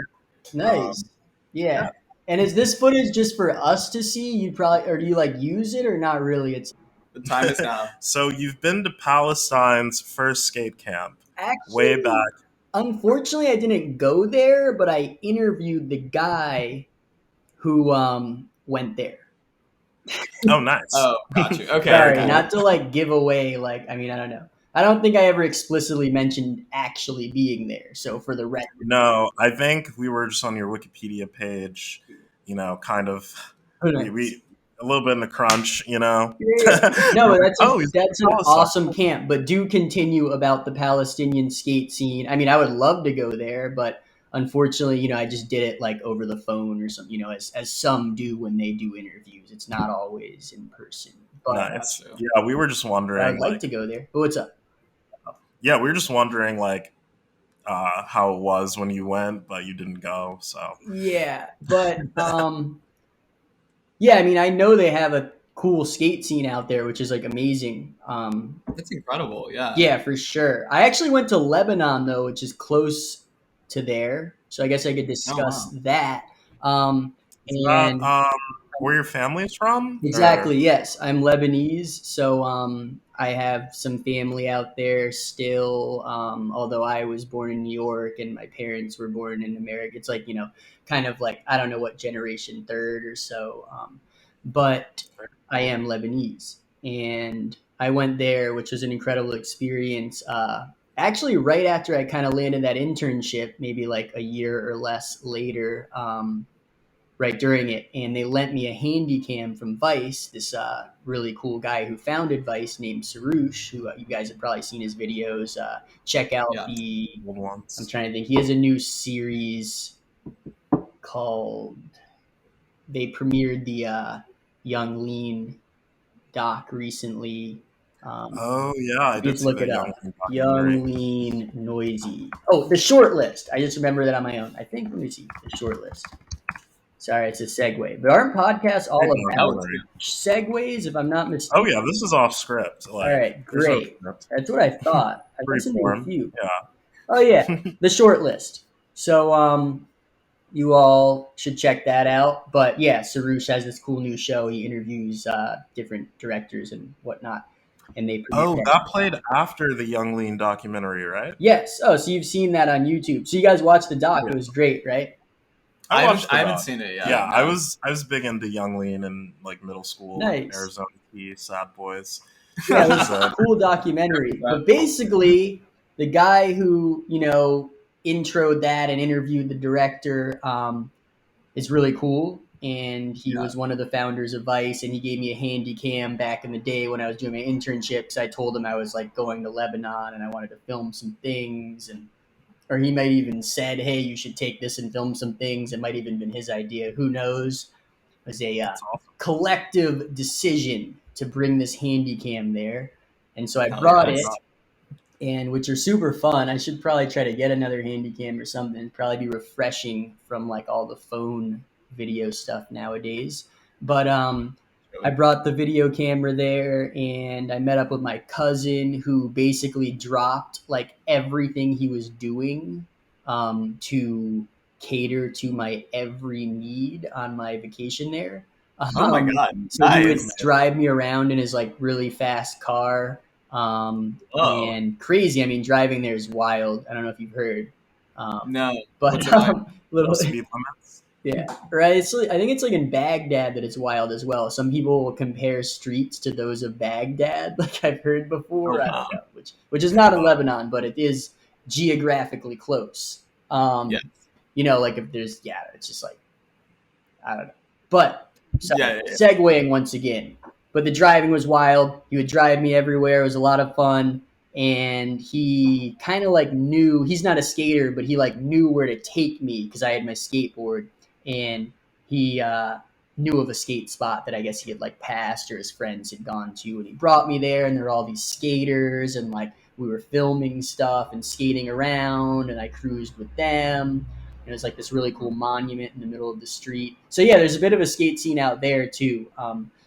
Nice. Yeah. yeah. And is this footage just for us to see? You probably, or do you like use it or not really? It's The time is now. So you've been to Palestine's first skate camp actually way back. Unfortunately, I didn't go there, but I interviewed the guy who went there. Oh, nice. Oh, got you. Okay, Very Sorry, okay. cool. not to like give away, like, I mean, I don't know. I don't think I ever explicitly mentioned actually being there. So for the record, No, I think we were just on your Wikipedia page, kind of who we knows? we a little bit in the crunch, Yeah. No, We're but like, oh, he's that's a an Palestine. awesome camp. But do continue about the Palestinian skate scene. I mean, I would love to go there, but unfortunately, I just did it like over the phone or something. As some do when they do interviews. It's not always in person. Got Nice. you. Yeah, we were just But I wondering, would like to go there. But what's up? yeah, we were just wondering, how it was when you went, but you didn't go. So Yeah, but yeah, I mean, I know they have a cool skate scene out there, which is like amazing. That's incredible. Yeah. Yeah, for sure. I actually went to Lebanon though, which is close to there, so I guess I could Oh discuss wow. that. Um, is that and where your family is from, or exactly, yes, I'm Lebanese, so I have some family out there still. Although I was born in New York and my parents were born in America, it's like kind of like I don't know what generation third or so. But I am Lebanese, and I went there, which was an incredible experience. Actually, right after I kind of landed that internship, maybe like a year or less later. Right during it, and they lent me a handy cam from Vice. This really cool guy who founded Vice named Sarush, who you guys have probably seen his videos. Check out Yeah. the. old I'm ones? trying to think. He has a new series called. They premiered the Young Lean doc recently. Oh yeah, I Let's did see look that it Young up. Lean documentary. Young, Lean, Noisy. Oh, the short list. I just remember that on my own. I think. Let me see the short list. Sorry, it's a segue. But aren't podcasts Hey, all no, don't about worry. segues, if I'm not Oh mistaken? yeah, this is off script. All Like, right, there's no great. script. That's what I thought. I Free listened to a form. few. Yeah. Oh yeah, the short list. So you all should check that out. But yeah, Sarush has this cool new show. He interviews different directors and whatnot, and they premiere Oh, that. that played after the Young Lean documentary, right? Yes. Oh, so you've seen that on YouTube. So you guys watched the Oh doc. It yeah. was great, right? I watched I the haven't doc. seen it Yeah, yet. I No. was I was big into Young Lean in like middle school, Nice. Arizona Key, Sad Boys. Yeah, it It was was a cool documentary. That's But awesome. basically, the guy who introed that and interviewed the director is really cool. And he Yeah. was one of the founders of Vice, and he gave me a handy cam back in the day when I was doing my internships. I told him I was like going to Lebanon and I wanted to film some things, and or he might even said, "Hey, you should take this and film some things." It might even been his idea. Who knows? It was a That's awesome. collective decision to bring this handy cam there, and so I Hell yeah. brought Oh it, god. and which are super fun. I should probably try to get another handy cam or something. It'd probably be refreshing from like all the phone video stuff nowadays. But I brought the video camera there, and I met up with my cousin who basically dropped like everything he was doing to cater to my every need on my vacation there. Oh my god. So he would Nice. drive me around in his like really fast car, Oh and crazy. I mean, driving there is wild. I don't know if you've heard, um, no. What's but it like? No little speed limits. yeah, right. I think it's like in Baghdad that it's wild as well. Some people will compare streets to those of Baghdad, like I've heard Oh before. I wow. don't know, which is not in Uh, Lebanon, but it is geographically close. Yeah. Like if there's it's just like I don't know. But sorry, Yeah. Yeah. segueing once again. But the driving was wild. He would drive me everywhere. It was a lot of fun. And he kind of like knew he's not a skater, but he like knew where to take me because I had my skateboard. And he knew of a skate spot that I guess he had like passed or his friends had gone to. And he brought me there, and there were all these skaters, and like we were filming stuff and skating around, and I cruised with them. And it was like this really cool monument in the middle of the street. So yeah, there's a bit of a skate scene out there too.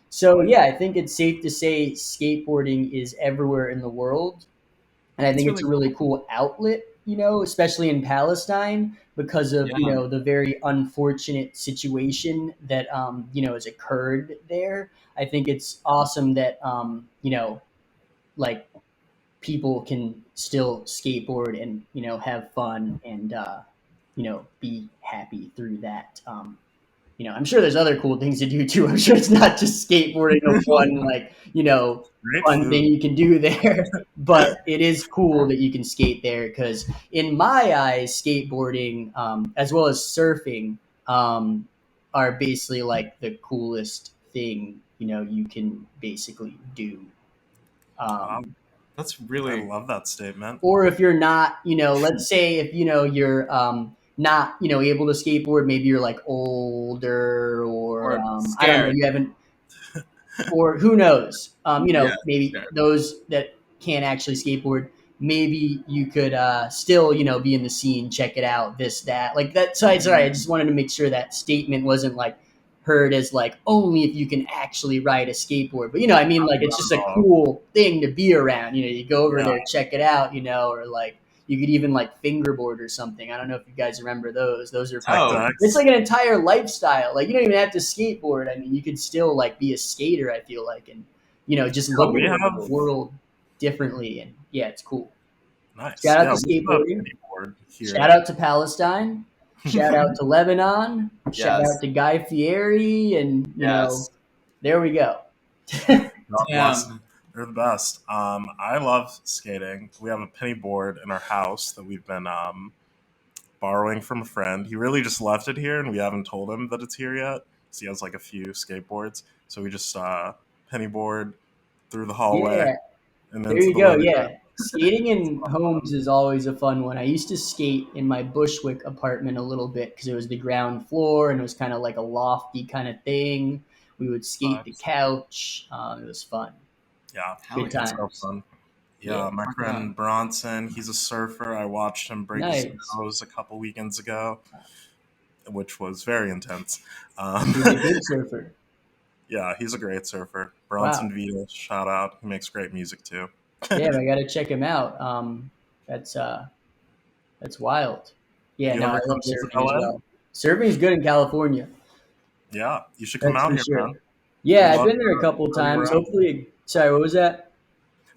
So yeah, I think it's safe to say skateboarding is everywhere in the world, and I That's think it's really a really cool. cool outlet. Especially in Palestine because of Yeah. the very unfortunate situation that has occurred there. I think it's awesome that like people can still skateboard and have fun and be happy through that. I'm sure there's other cool things to do too. I'm sure it's not just skateboarding the one Great fun thing food. you can do there. But it is cool that you can skate there because in my eyes, skateboarding as well as surfing are basically like the coolest thing you can basically do. Wow, Um, That's I really love that statement. or if you're not, let's say if you're not able to skateboard, maybe you're like older or or I don't know, scared. you haven't, or who knows, Yeah, maybe scared. those that can't actually skateboard, maybe you could still be in the scene, check it out, this that like that. Sorry, I just wanted to make sure that statement wasn't like heard as like only if you can actually ride a skateboard, but I mean, like it's Not just at a all. cool thing to be around. You go over Yeah, there, check it out, or like you could even like fingerboard or something. I don't know if you guys remember those are tech Oh, fun. It's decks. like an entire lifestyle. Like you don't even have to skateboard. I mean, you could still like be a skater, I feel like, and just Yeah, look we at the have world differently. And yeah, it's cool. nice. Shout out Yeah, to we have a skateboarding. penny board Shout here. out to Palestine. Shout out to Lebanon. Shout out yes, to Guy Fieri. And, yes. there we go. God bless Damn. them. They're the best. I love skating. We have a penny board in our house that we've been borrowing from a friend. He really just left it here, and we haven't told him that it's here yet. So he has like a few skateboards. So we just penny board through the hallway Yeah, and there into you the go. living room. Yeah. Skating in homes is always a fun one. I used to skate in my Bushwick apartment a little bit because it was the ground floor and it was kind of like a lofty kind of thing. We would skate the Vibes. couch. It was fun. Yeah, Hell Good yeah. it's so times. fun. Yeah. Yeah, my Fuck yeah. friend Bronson, he's a surfer. I watched him break his Nice. nose a couple weekends ago, which was very intense. He's a good surfer. Yeah, he's a great surfer. Wow. Bronson Vita, shout out. He makes great music too. Damn, I gotta check him out. That's that's wild. Yeah, You no, I ever love come visit surfing as LA? well. Surfing is good in California. Yeah, you should come That's out for here, sure. man. Yeah, We'd I've love been there a to couple show you times. around. Hopefully, sorry, what was that?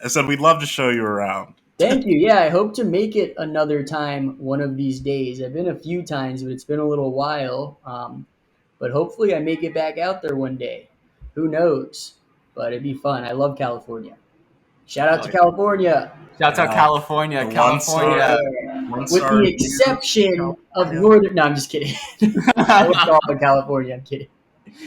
I said we'd love to show you around. Thank you. Yeah, I hope to make it another time one of these days. I've been a few times, but it's been a little while. But hopefully, I make it back out there one day. Who knows? But it'd be fun. I love California. Shout out Hell to yeah. California. Shouts out Yeah, California, the California. one With star the reviews from exception of California. northern. No, I'm just kidding. I wouldn't call it California. I'm kidding.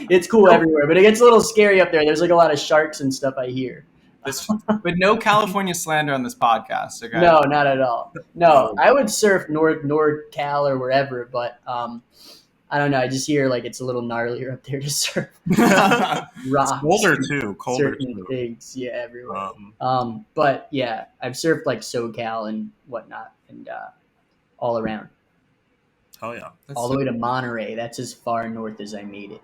It's cool Nope. everywhere, but it gets a little scary up there. There's like a lot of sharks and stuff I hear. This, but no California slander on this podcast. Okay. No, not at all. No, Oh, I would surf NorCal or wherever, but I don't know. I just hear like it's a little gnarlier up there to surf it's rocks colder and too. Colder certain too. things. Yeah, everywhere. Um, But yeah, I've surfed like SoCal and whatnot, and all around, hell yeah, That's all the so way to Monterey. That's as far north as I made it.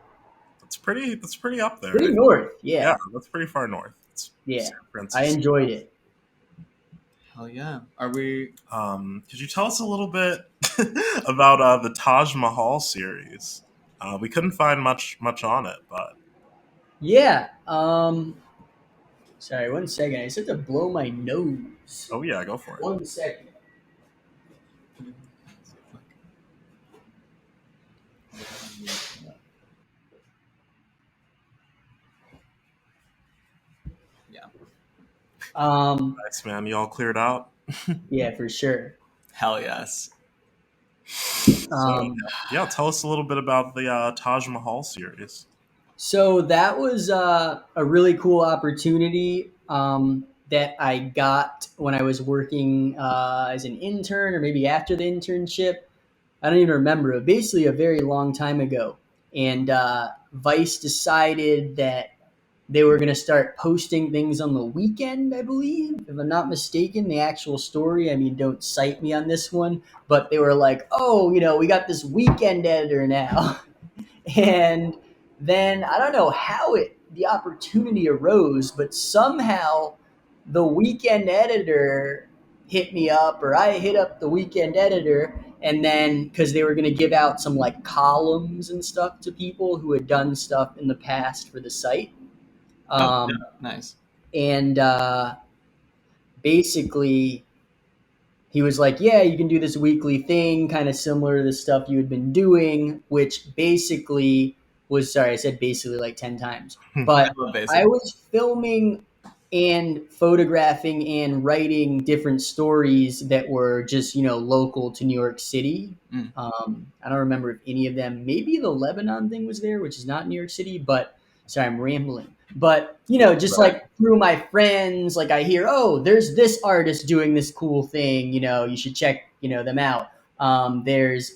that's pretty. That's pretty up there. Pretty north. Yeah, Yeah, that's pretty far north. It's yeah. San I Francisco. enjoyed it. hell yeah. Are we? Could you tell us a little bit about the Taj Mahal series? We couldn't find much on it, but Yeah. Sorry, one second. I just have to blow my nose. oh yeah, go for it. 1 second. Yeah. Nice man, you all cleared out. Yeah, for sure. Hell yes. So Um, yeah, tell us a little bit about the Taj Mahal series. so that was a really cool opportunity that I got when I was working as an intern, or maybe after the internship. I don't even remember. Basically, a very long time ago. And Vice decided that they were going to start posting things on the weekend, I believe, if I'm not mistaken. The actual story, I mean, don't cite me on this one, but they were like, oh, we got this weekend editor now. And then I don't know how the opportunity arose, but somehow the weekend editor hit me up, or I hit up the weekend editor, and then because they were going to give out some like columns and stuff to people who had done stuff in the past for the site. Oh, yeah. Um, Nice. and basically, he was like, yeah, you can do this weekly thing, kind of similar to the stuff you had been doing, which basically was, sorry, I said basically like 10 times, I but love I basic. was filming and photographing and writing different stories that were just, local to New York City. Mm. I don't remember if any of them, maybe the Lebanon thing was there, which is not New York City, but sorry, I'm rambling. But, just Right. like through my friends, like I hear, oh, there's this artist doing this cool thing, you should check, them out. There's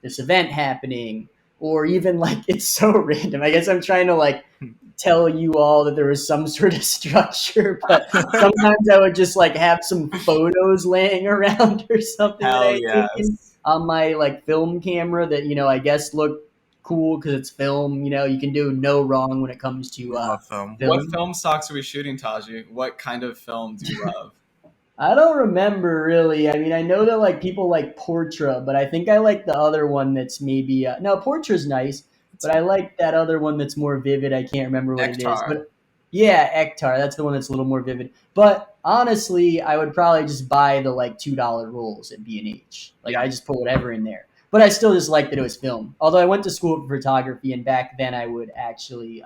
this event happening, or even like it's so random. I guess I'm trying to like tell you all that there was some sort of structure, but sometimes I would just like have some photos laying around or something that I Hell had taken yes. on my like film camera that I guess look cool because it's film. You can do no wrong when it comes to I love film. What film. film stocks are we shooting, Taji? What kind of film do you love? I don't remember really. I mean, I know that like people like Portra, but I think I like the other one that's maybe no, Portra's nice, It's but I like that other one that's more vivid. I can't remember what it is, Ektar. but yeah, Ektar. That's the one that's a little more vivid. But honestly, I would probably just buy the like $2 rolls at B&H. Like Yeah. I just put whatever in there. But I still just like that it was film. Although I went to school for photography, and back then I would actually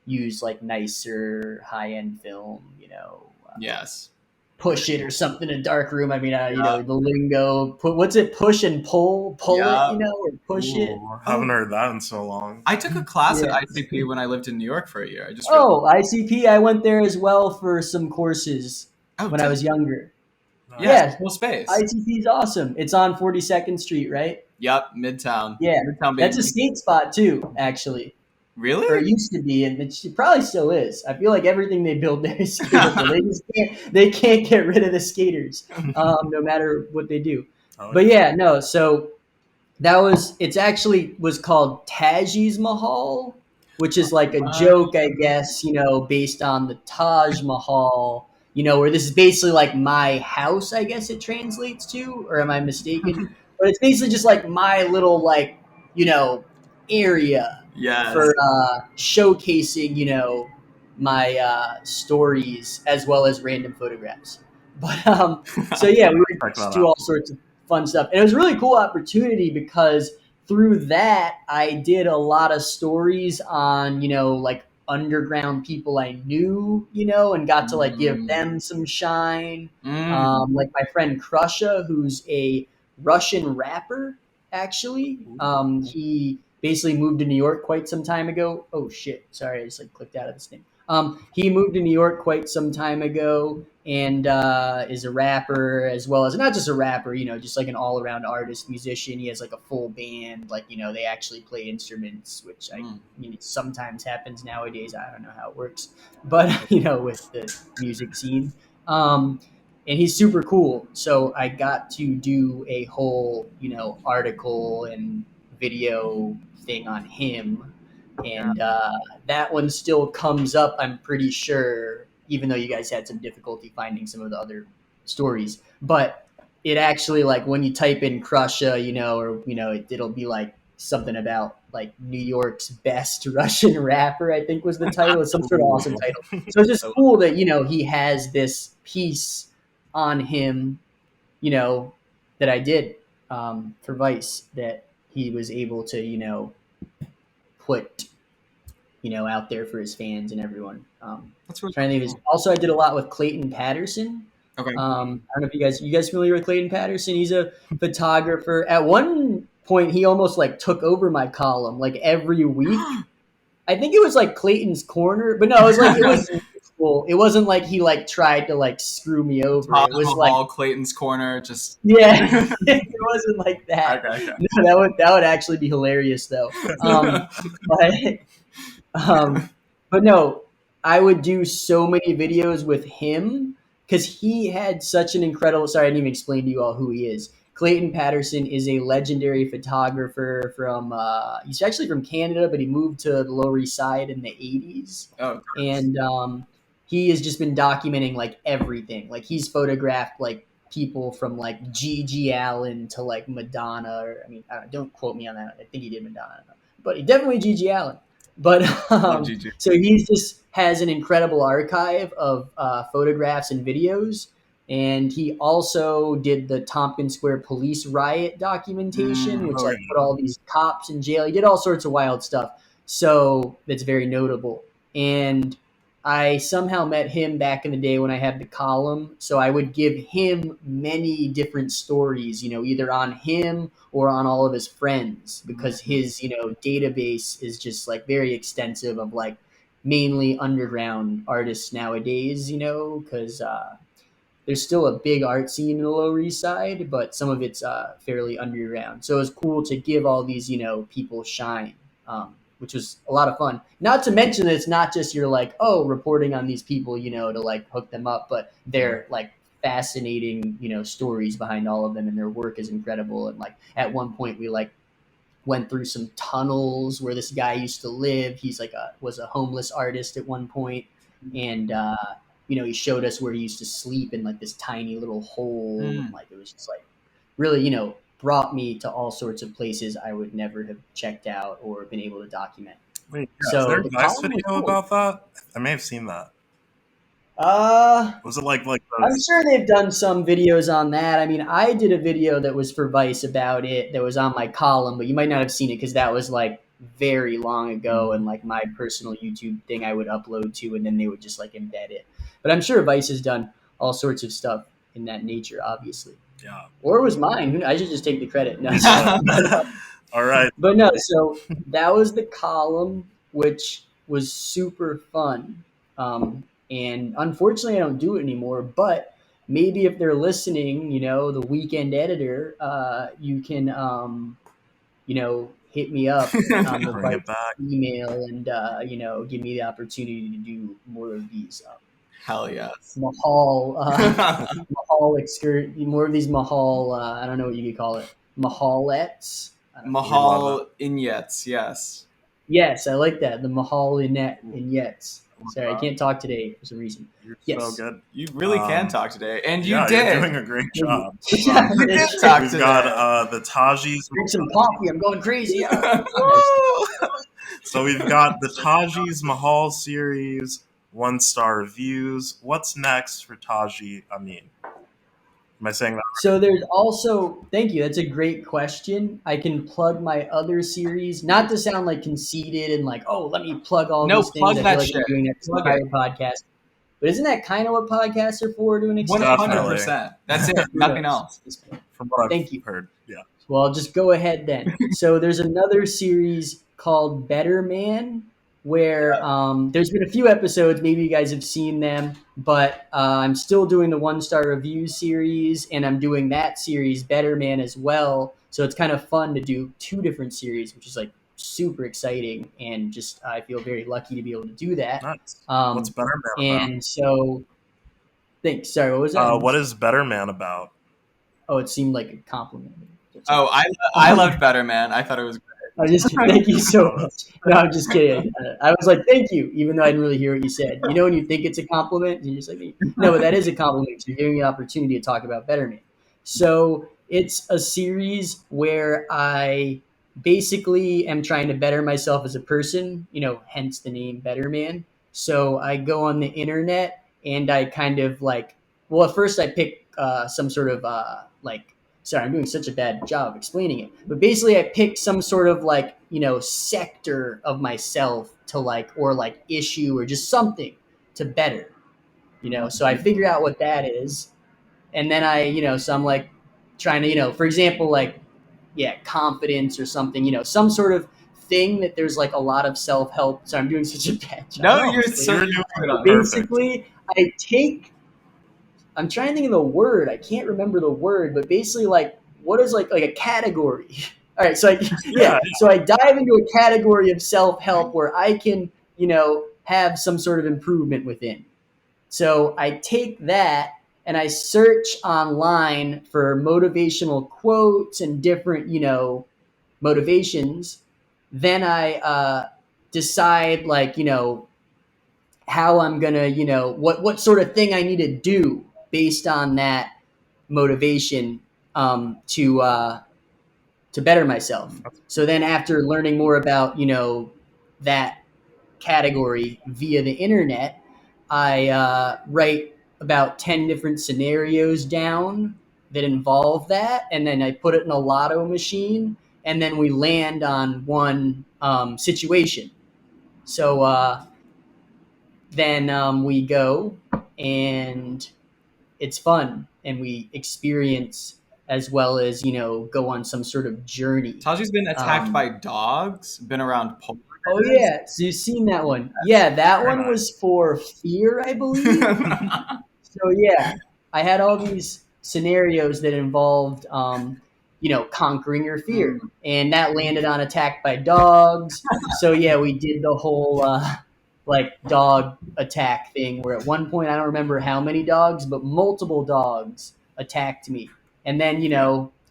use like nicer high end film. Yes. Push it or something in a dark room. I mean, Yeah. the lingo. What's it? Push and pull it. Yeah. Or push it. Ooh, haven't Oh, heard that in so long. I took a class at Yeah. ICP when I lived in New York for a year. I just realized. Oh, ICP. I went there as well for some courses Oh, when I did was younger. yes, Nice. Yeah, full space. ICP is awesome. It's on 42nd Street, right? Yep, Midtown. Yeah, Midtown, that's a baby. skate spot too, actually, or Really? it used to be, and it probably still is. I feel like everything they build there is skatable. They just can't get rid of the skaters, no matter what they do. Oh But yeah. yeah, no. So it's actually was called Taji's Mahal, which is like a Uh, joke, I guess, based on the Taj Mahal, where this is basically like my house, I guess it translates to, or am I mistaken? But it's basically just like my little like, area yes. for showcasing, my stories as well as random photographs. But so yeah, we would Check just that do out. all sorts of fun stuff. And it was a really cool opportunity because through that, I did a lot of stories on, like underground people I knew, and got to like give Mm. them some shine. Mm. Like my friend Krusha, who's a Russian rapper, actually. Ooh. He basically moved to New York quite some time ago. Oh shit! Sorry, I just like clicked out of this thing. He moved to New York quite some time ago and is a rapper as well as not just a rapper, just like an all-around artist, musician. He has like a full band, like they actually play instruments, which Mm. sometimes happens nowadays. I don't know how it works, but with the music scene. And he's super cool. So I got to do a whole, article and video thing on him, Yeah. and that one still comes up. I'm pretty sure, even though you guys had some difficulty finding some of the other stories, but it actually like when you type in Krusha, or it'll be like something about like New York's best Russian rapper. I think was the title. It's some sort of awesome Ooh. title. So it's I just love cool that he has this piece on him, that I did for Vice that he was able to put out there for his fans and everyone. That's really Trying to think of his, cool. also I did a lot with Clayton Patterson. Okay. I don't know if you guys familiar with Clayton Patterson. He's a photographer. At one point, he almost like took over my column like every week. I think it was like Clayton's Corner, but no, it was mutual. It wasn't like he like tried to like screw me over. Taj It was like Mahal, Clayton's Corner, just yeah, it wasn't like that. okay, okay. No, that would actually be hilarious though. But um, but no, I would do so many videos with him because he had such an incredible. Sorry, I didn't even explain to you all who he is. Clayton Patterson is a legendary photographer from. He's actually from Canada, but he moved to the Lower East Side in the '80s, Oh, and he has just been documenting like everything. Like he's photographed like people from like Gigi Allen to like Madonna. Or I mean, don't quote me on that. I think he did Madonna, but he definitely Gigi Allen. But love Gigi. so he just has an incredible archive of photographs and videos, And he also did the Tompkins Square police riot documentation, which Oh like put all these cops in jail. He did all sorts of wild stuff. So that's very notable. And I somehow met him back in the day when I had the column. So I would give him many different stories, either on him or on all of his friends, because his, database is just like very extensive of like mainly underground artists nowadays, because there's still a big art scene in the Lower East Side, but some of it's fairly underground. So it was cool to give all these, people shine, which was a lot of fun. Not to mention that it's not just you're like, oh, reporting on these people, to like hook them up, but they're like fascinating, stories behind all of them, and their work is incredible. And like at one point, we like went through some tunnels where this guy used to live. He's like was a homeless artist at one point, and he showed us where he used to sleep in like this tiny little hole, and like it was just like really, brought me to all sorts of places I would never have checked out or been able to document. wait, yeah, is there So a the Vice column was video cool. about that? I may have seen that. Was it like I'm those? sure they've done some videos on that. I mean, I did a video that was for Vice about it that was on my column, but you might not have seen it because that was like very long ago and like my personal YouTube thing I would upload to, and then they would just like embed it. But I'm sure Vice has done all sorts of stuff in that nature, obviously. Yeah. Or it was mine. I should just take the credit. No, All right. but no, so that was the column, which was super fun. And unfortunately, I don't do it anymore. But maybe if they're listening, the weekend editor, you can, hit me up on the Bring Vice it back. email and, give me the opportunity to do more of these Hell yes. Mahal, more of these Mahal, I don't know what you could call it, Mahalettes. I don't know. We love Mahal Inyets, yes. Yes, I like that. The Mahal vignettes. Sorry, I can't talk today for some reason. You're so Yes. good. You really can talk today, and you Yeah, did. you're doing a great job. Yeah, You did it's- talk We've today. got the Taji's. Drink some coffee. I'm going crazy. Yeah. So we've got the Taji's Mahal series, 1-star reviews. What's next for Taji Ameen? Am I saying that? So there's also, thank you. That's a great question. I can plug my other series, not to sound like conceited and like, oh, let me plug all No, these things. plug I that feel like shit. I'm doing that this Plug entire podcast. But isn't that kind of what podcasts are for to an extent? 100%. That's it. Nothing else. From what Thank I've you. heard, yeah. Well, I'll just go ahead then. So there's another series called Better Man, where there's been a few episodes. Maybe you guys have seen them, but I'm still doing the 1-star review series, and I'm doing that series Better Man as well. So it's kind of fun to do 2 different series, which is like super exciting, and just I feel very lucky to be able to do that. Nice. What's Better Man about? And so, thanks. Sorry, what was that? What is Better Man about? Oh, it seemed like a compliment. Oh, I loved Better Man. I thought it was great. I just thank you so much. No, I'm just kidding. I was like, thank you, even though I didn't really hear what you said. When you think it's a compliment, and you're just like, no, but that is a compliment. You're giving me an opportunity to talk about Better Man. So it's a series where I basically am trying to better myself as a person, hence the name Better Man. So I go on the internet and I kind of like, well, at first I pick some sort of sorry, I'm doing such a bad job explaining it. But basically, I picked some sort of like, sector of myself to like, or like issue or just something to better, So I figure out what that is. And then so I'm like trying to, for example, like, yeah, confidence or something, some sort of thing that there's like a lot of self help. So I'm doing such a bad job. No, you're You're doing good on it. Basically, I'm trying to think of the word. I can't remember the word, but basically, like, what is like a category? All right, so so I dive into a category of self help where I can, have some sort of improvement within. So I take that and I search online for motivational quotes and different, motivations. Then I decide, like, how I'm gonna, what sort of thing I need to do based on that motivation to better myself. So then after learning more about, that category via the internet, I write about 10 different scenarios down that involve that, and then I put it in a lotto machine, and then we land on one situation. So then we go, and it's fun, and we experience as well as go on some sort of journey. Taji's been attacked by dogs, been around Oh polar yeah, so you've seen that one. Yeah, that very one nice. was for fear, I believe. bears. So yeah, I had all these scenarios that involved, conquering your fear, and that landed on attack by dogs. So yeah, we did the whole like dog attack thing, where at one point I don't remember how many dogs, but multiple dogs attacked me, and then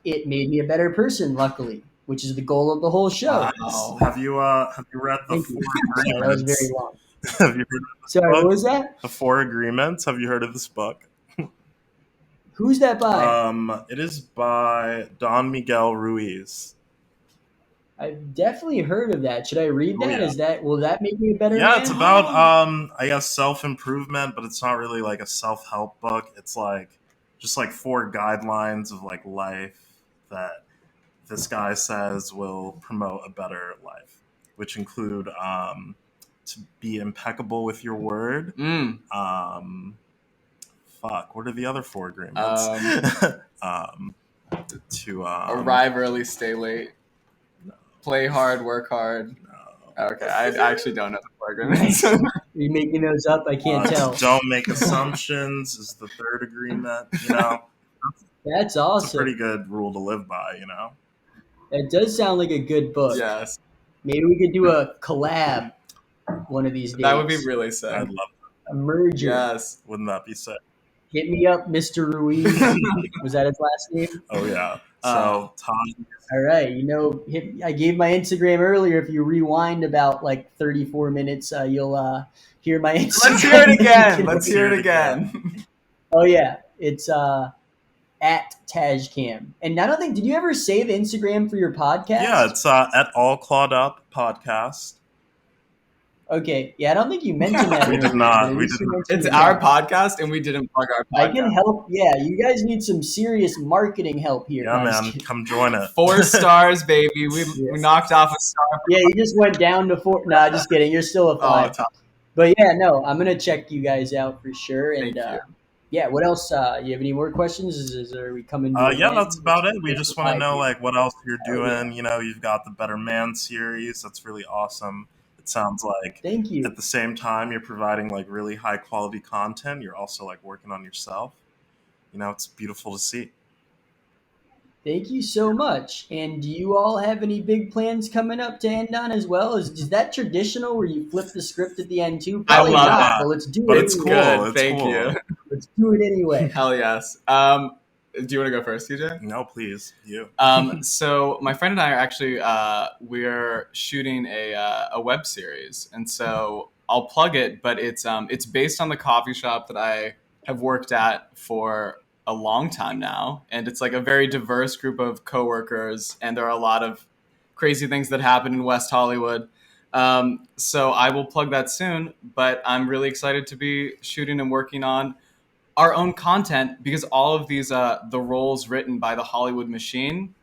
it made me a better person, luckily, which is the goal of the whole show. Wow. Have you read the Thank Four you. Sorry, that was very Agreements? long. Have you heard of this Sorry, what book? was that? The Four Agreements. Have you heard of this book? Who's that by? It is by Don Miguel Ruiz. I've definitely heard of that. Should I read Oh, that? yeah. Will that make me a better Yeah, man? it's about I guess self-improvement, but it's not really like a self-help book. It's like just like four guidelines of like life that this guy says will promote a better life, which include to be impeccable with your word. What are the other four agreements? To Arrive early, stay late. Play hard, work hard. no. Okay, I actually don't know the programs. Are you making those up? I can't tell. Don't make assumptions is the third agreement. You know, That's it's a awesome. pretty good rule to live by. You know. That does sound like a good book. Yes, Maybe we could do a collab one of these days. that would be really sick. I'd love a merger. Yes. Wouldn't that be sick? Hit me up, Mr. Ruiz. Was that his last name? Oh yeah. So Tom, All right. I gave my Instagram earlier. If you rewind about like 34 minutes, you'll hear my Instagram. Let's hear it again. You can- Let's hear it again. Oh yeah, it's at Tajcam. And I don't think, did you ever save Instagram for your podcast? yeah, it's at All Clawed Up Podcast. Okay. Yeah, I don't think you mentioned that. We did earlier, not. but at We least did you not. mentioned It's it our now. podcast, and we didn't plug our I podcast. can help. Yeah, you guys need some serious marketing help here. Yeah, No, I'm just man, kidding. come join it. 4 stars, baby. We Yes. knocked off a star. Yeah, you just went down to 4. No, just kidding. You're still a Oh, 5. top. But yeah, no, I'm gonna check you guys out for sure. And Thank you. yeah, what else? You have any more questions? Are we coming? To an Yeah, end? that's about it. We What's just the want to vibe know here? like what else you're Oh, yeah. doing. You know, you've got the Better Man series. That's really awesome. It sounds like Thank you. at the same time you're providing like really high quality content. You're also like working on yourself. You know, it's beautiful to see. Thank you so much. And do you all have any big plans coming up to end on as well? Is that traditional where you flip the script at the end too? I Probably love not, that. but let's do But it it's anyway. cool. Good. It's Thank cool. you. Let's do it anyway. Hell yes. Do you want to go first, TJ? No, please, you. So my friend and I are actually we're shooting a web series, and so I'll plug it. But it's based on the coffee shop that I have worked at for a long time now, and it's like a very diverse group of coworkers, and there are a lot of crazy things that happen in West Hollywood. So I will plug that soon, but I'm really excited to be shooting and working on our own content because all of these the roles written by the Hollywood machine,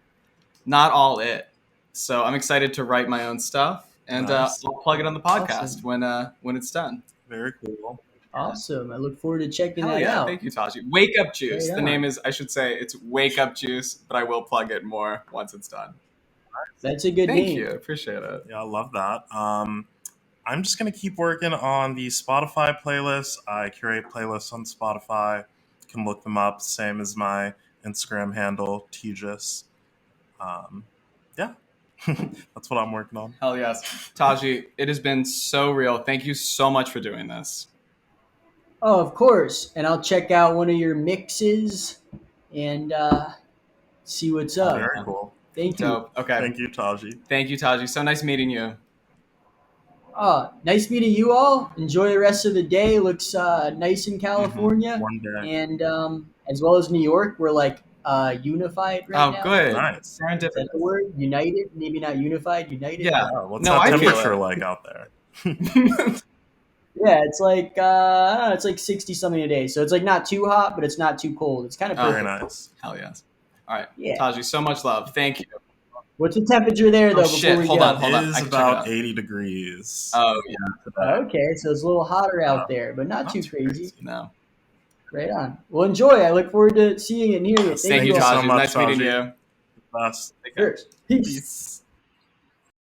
not all it. So I'm excited to write my own stuff, and Nice. I'll plug it on the podcast Awesome. when it's done. Very cool. Awesome. I look forward to checking Hell that yeah! out. Thank you, Taji. Wake Up Juice. Right The on. name is, I should say, it's Wake Up Juice, but I will plug it more once it's done. That's a good Thank name. you. Appreciate it. Yeah, I love that. I'm just gonna keep working on the Spotify playlist. I curate playlists on Spotify. You can look them up. Same as my Instagram handle, Tejas. Yeah, that's what I'm working on. Hell yes. Taji, it has been so real. Thank you so much for doing this. Oh, of course. And I'll check out one of your mixes and see what's up. Very cool. Thank you. Dope. Okay. Thank you, Taji. Thank you, Taji. So nice meeting you. Nice meeting you all. Enjoy the rest of the day. Looks nice in California. One day. And as well as New York, we're like unified right now. Good. Nice. Is that the Serendipitous. word? United? Maybe not unified, united? Yeah. Oh, what's No, that I feel temperature it. like out there? Yeah, it's like I don't know, it's like 60 something a day. So it's like not too hot, but it's not too cold. It's kind of Oh, Very perfect. nice. Hell yes. All right, Yeah. Taji, so much love. Thank you. What's the temperature there Oh though before shit! we Hold on, go? hold on. I Is can check it about out. 80 degrees Oh yeah, today. Okay, so it's a little hotter Uh, out there, but not not too too crazy. crazy. no. Right on. Well, enjoy. I look forward to seeing it and hearing it. Yes, Thank Thank you you, thank you all. so Taji. much, Nice meeting Taji. you. Best. Take care. Cheers. Peace. Peace.